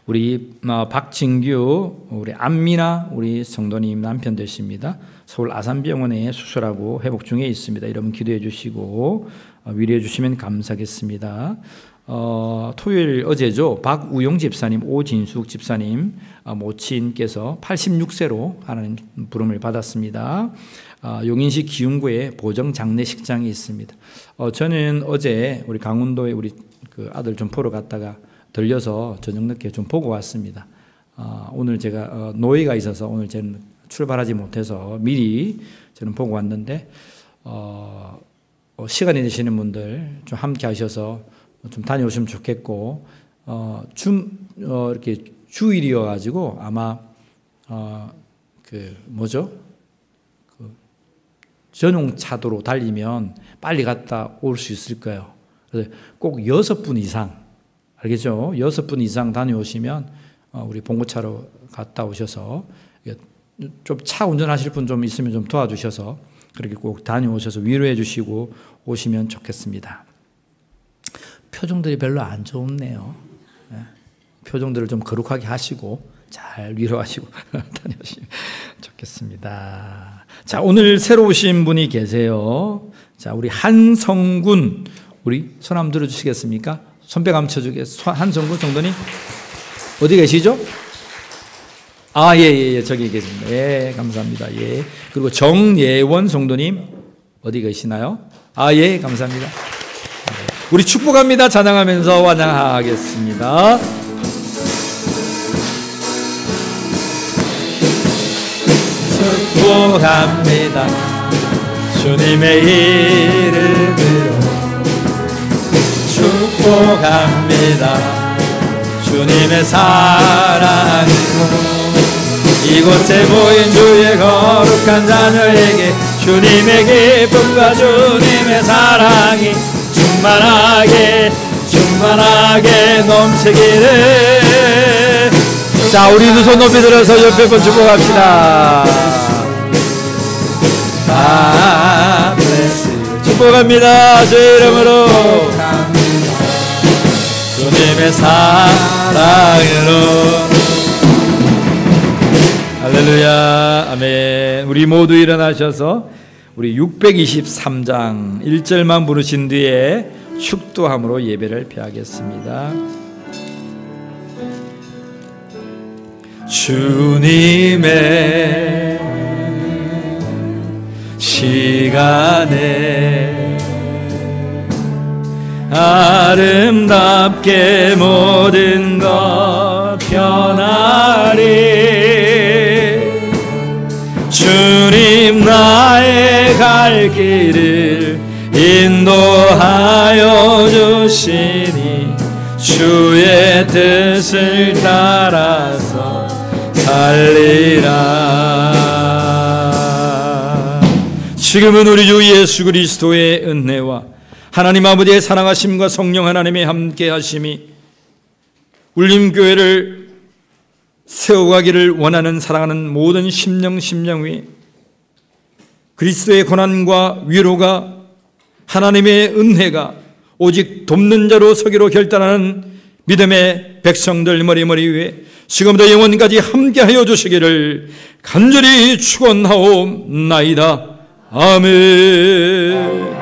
우리 박진규 우리 안미나 우리 성도님 남편 되십니다. 서울 아산병원에 수술하고 회복 중에 있습니다. 여러분 기도해 주시고 위로해 주시면 감사하겠습니다. 토요일 어제죠. 박우용 집사님, 오진숙 집사님 모친께서 86세로 하나님 부름을 받았습니다. 용인시 기흥구에 보정 장례식장이 있습니다. 저는 어제 우리 강원도에 우리 그 아들 좀 보러 갔다가 들려서 저녁 늦게 좀 보고 왔습니다. 오늘 제가 노예가 있어서 오늘 저는 출발하지 못해서 미리 저는 보고 왔는데 시간이 되시는 분들 좀 함께 하셔서 좀 다녀오시면 좋겠고 이렇게 주일이어 가지고 아마 그 전용 차도로 달리면 빨리 갔다 올 수 있을 거예요. 그래서 꼭 6분 이상 알겠죠? 6분 이상 다녀오시면 우리 봉고차로 갔다 오셔서 좀 차 운전하실 분 좀 있으면 좀 도와주셔서 그렇게 꼭 다녀오셔서 위로해 주시고 오시면 좋겠습니다. 표정들이 별로 안 좋네요. 표정들을 좀 거룩하게 하시고 잘 위로하시고 다녀오시면 좋겠습니다. 자, 오늘 새로 오신 분이 계세요. 자, 우리 한성군 우리 손 한번 들어주시겠습니까? 손뼉 한번 쳐주겠습니다. 한성군 정도님 어디 계시죠? 예, 저기 계십니다. 예, 감사합니다. 예. 그리고 정예원 성도님 어디 계시나요? 예, 감사합니다. 우리 축복합니다. 찬양하면서 완양하겠습니다. 축복합니다. 주님의 이름으로 축복합니다. 주님의 사랑으로 이곳에 모인 주의 거룩한 자녀에게 주님의 기쁨과 주님의 사랑이 충만하게 넘치기를. 자, 우리 두 손 높이 들어서 옆에 분 축복합시다. 축복합니다. 주의 이름으로 주님의 사랑으로. 할렐루야. 아멘. 우리 모두 일어나셔서 우리 623장 1절만 부르신 뒤에 축도함으로 예배를 폐하겠습니다. 주님의 시간에 아름답게 모든 것 변하리. 주님 나의 갈 길을 인도하여 주시니 주의 뜻을 따라서 살리라. 지금은 우리 주 예수 그리스도의 은혜와 하나님 아버지의 사랑하심과 성령 하나님의 함께하심이 울림교회를 세워가기를 원하는 사랑하는 모든 심령 위에 그리스도의 고난과 위로가 하나님의 은혜가 오직 돕는 자로 서기로 결단하는 믿음의 백성들 머리 위에 지금부터 영원까지 함께하여 주시기를 간절히 축원하옵나이다. 아멘.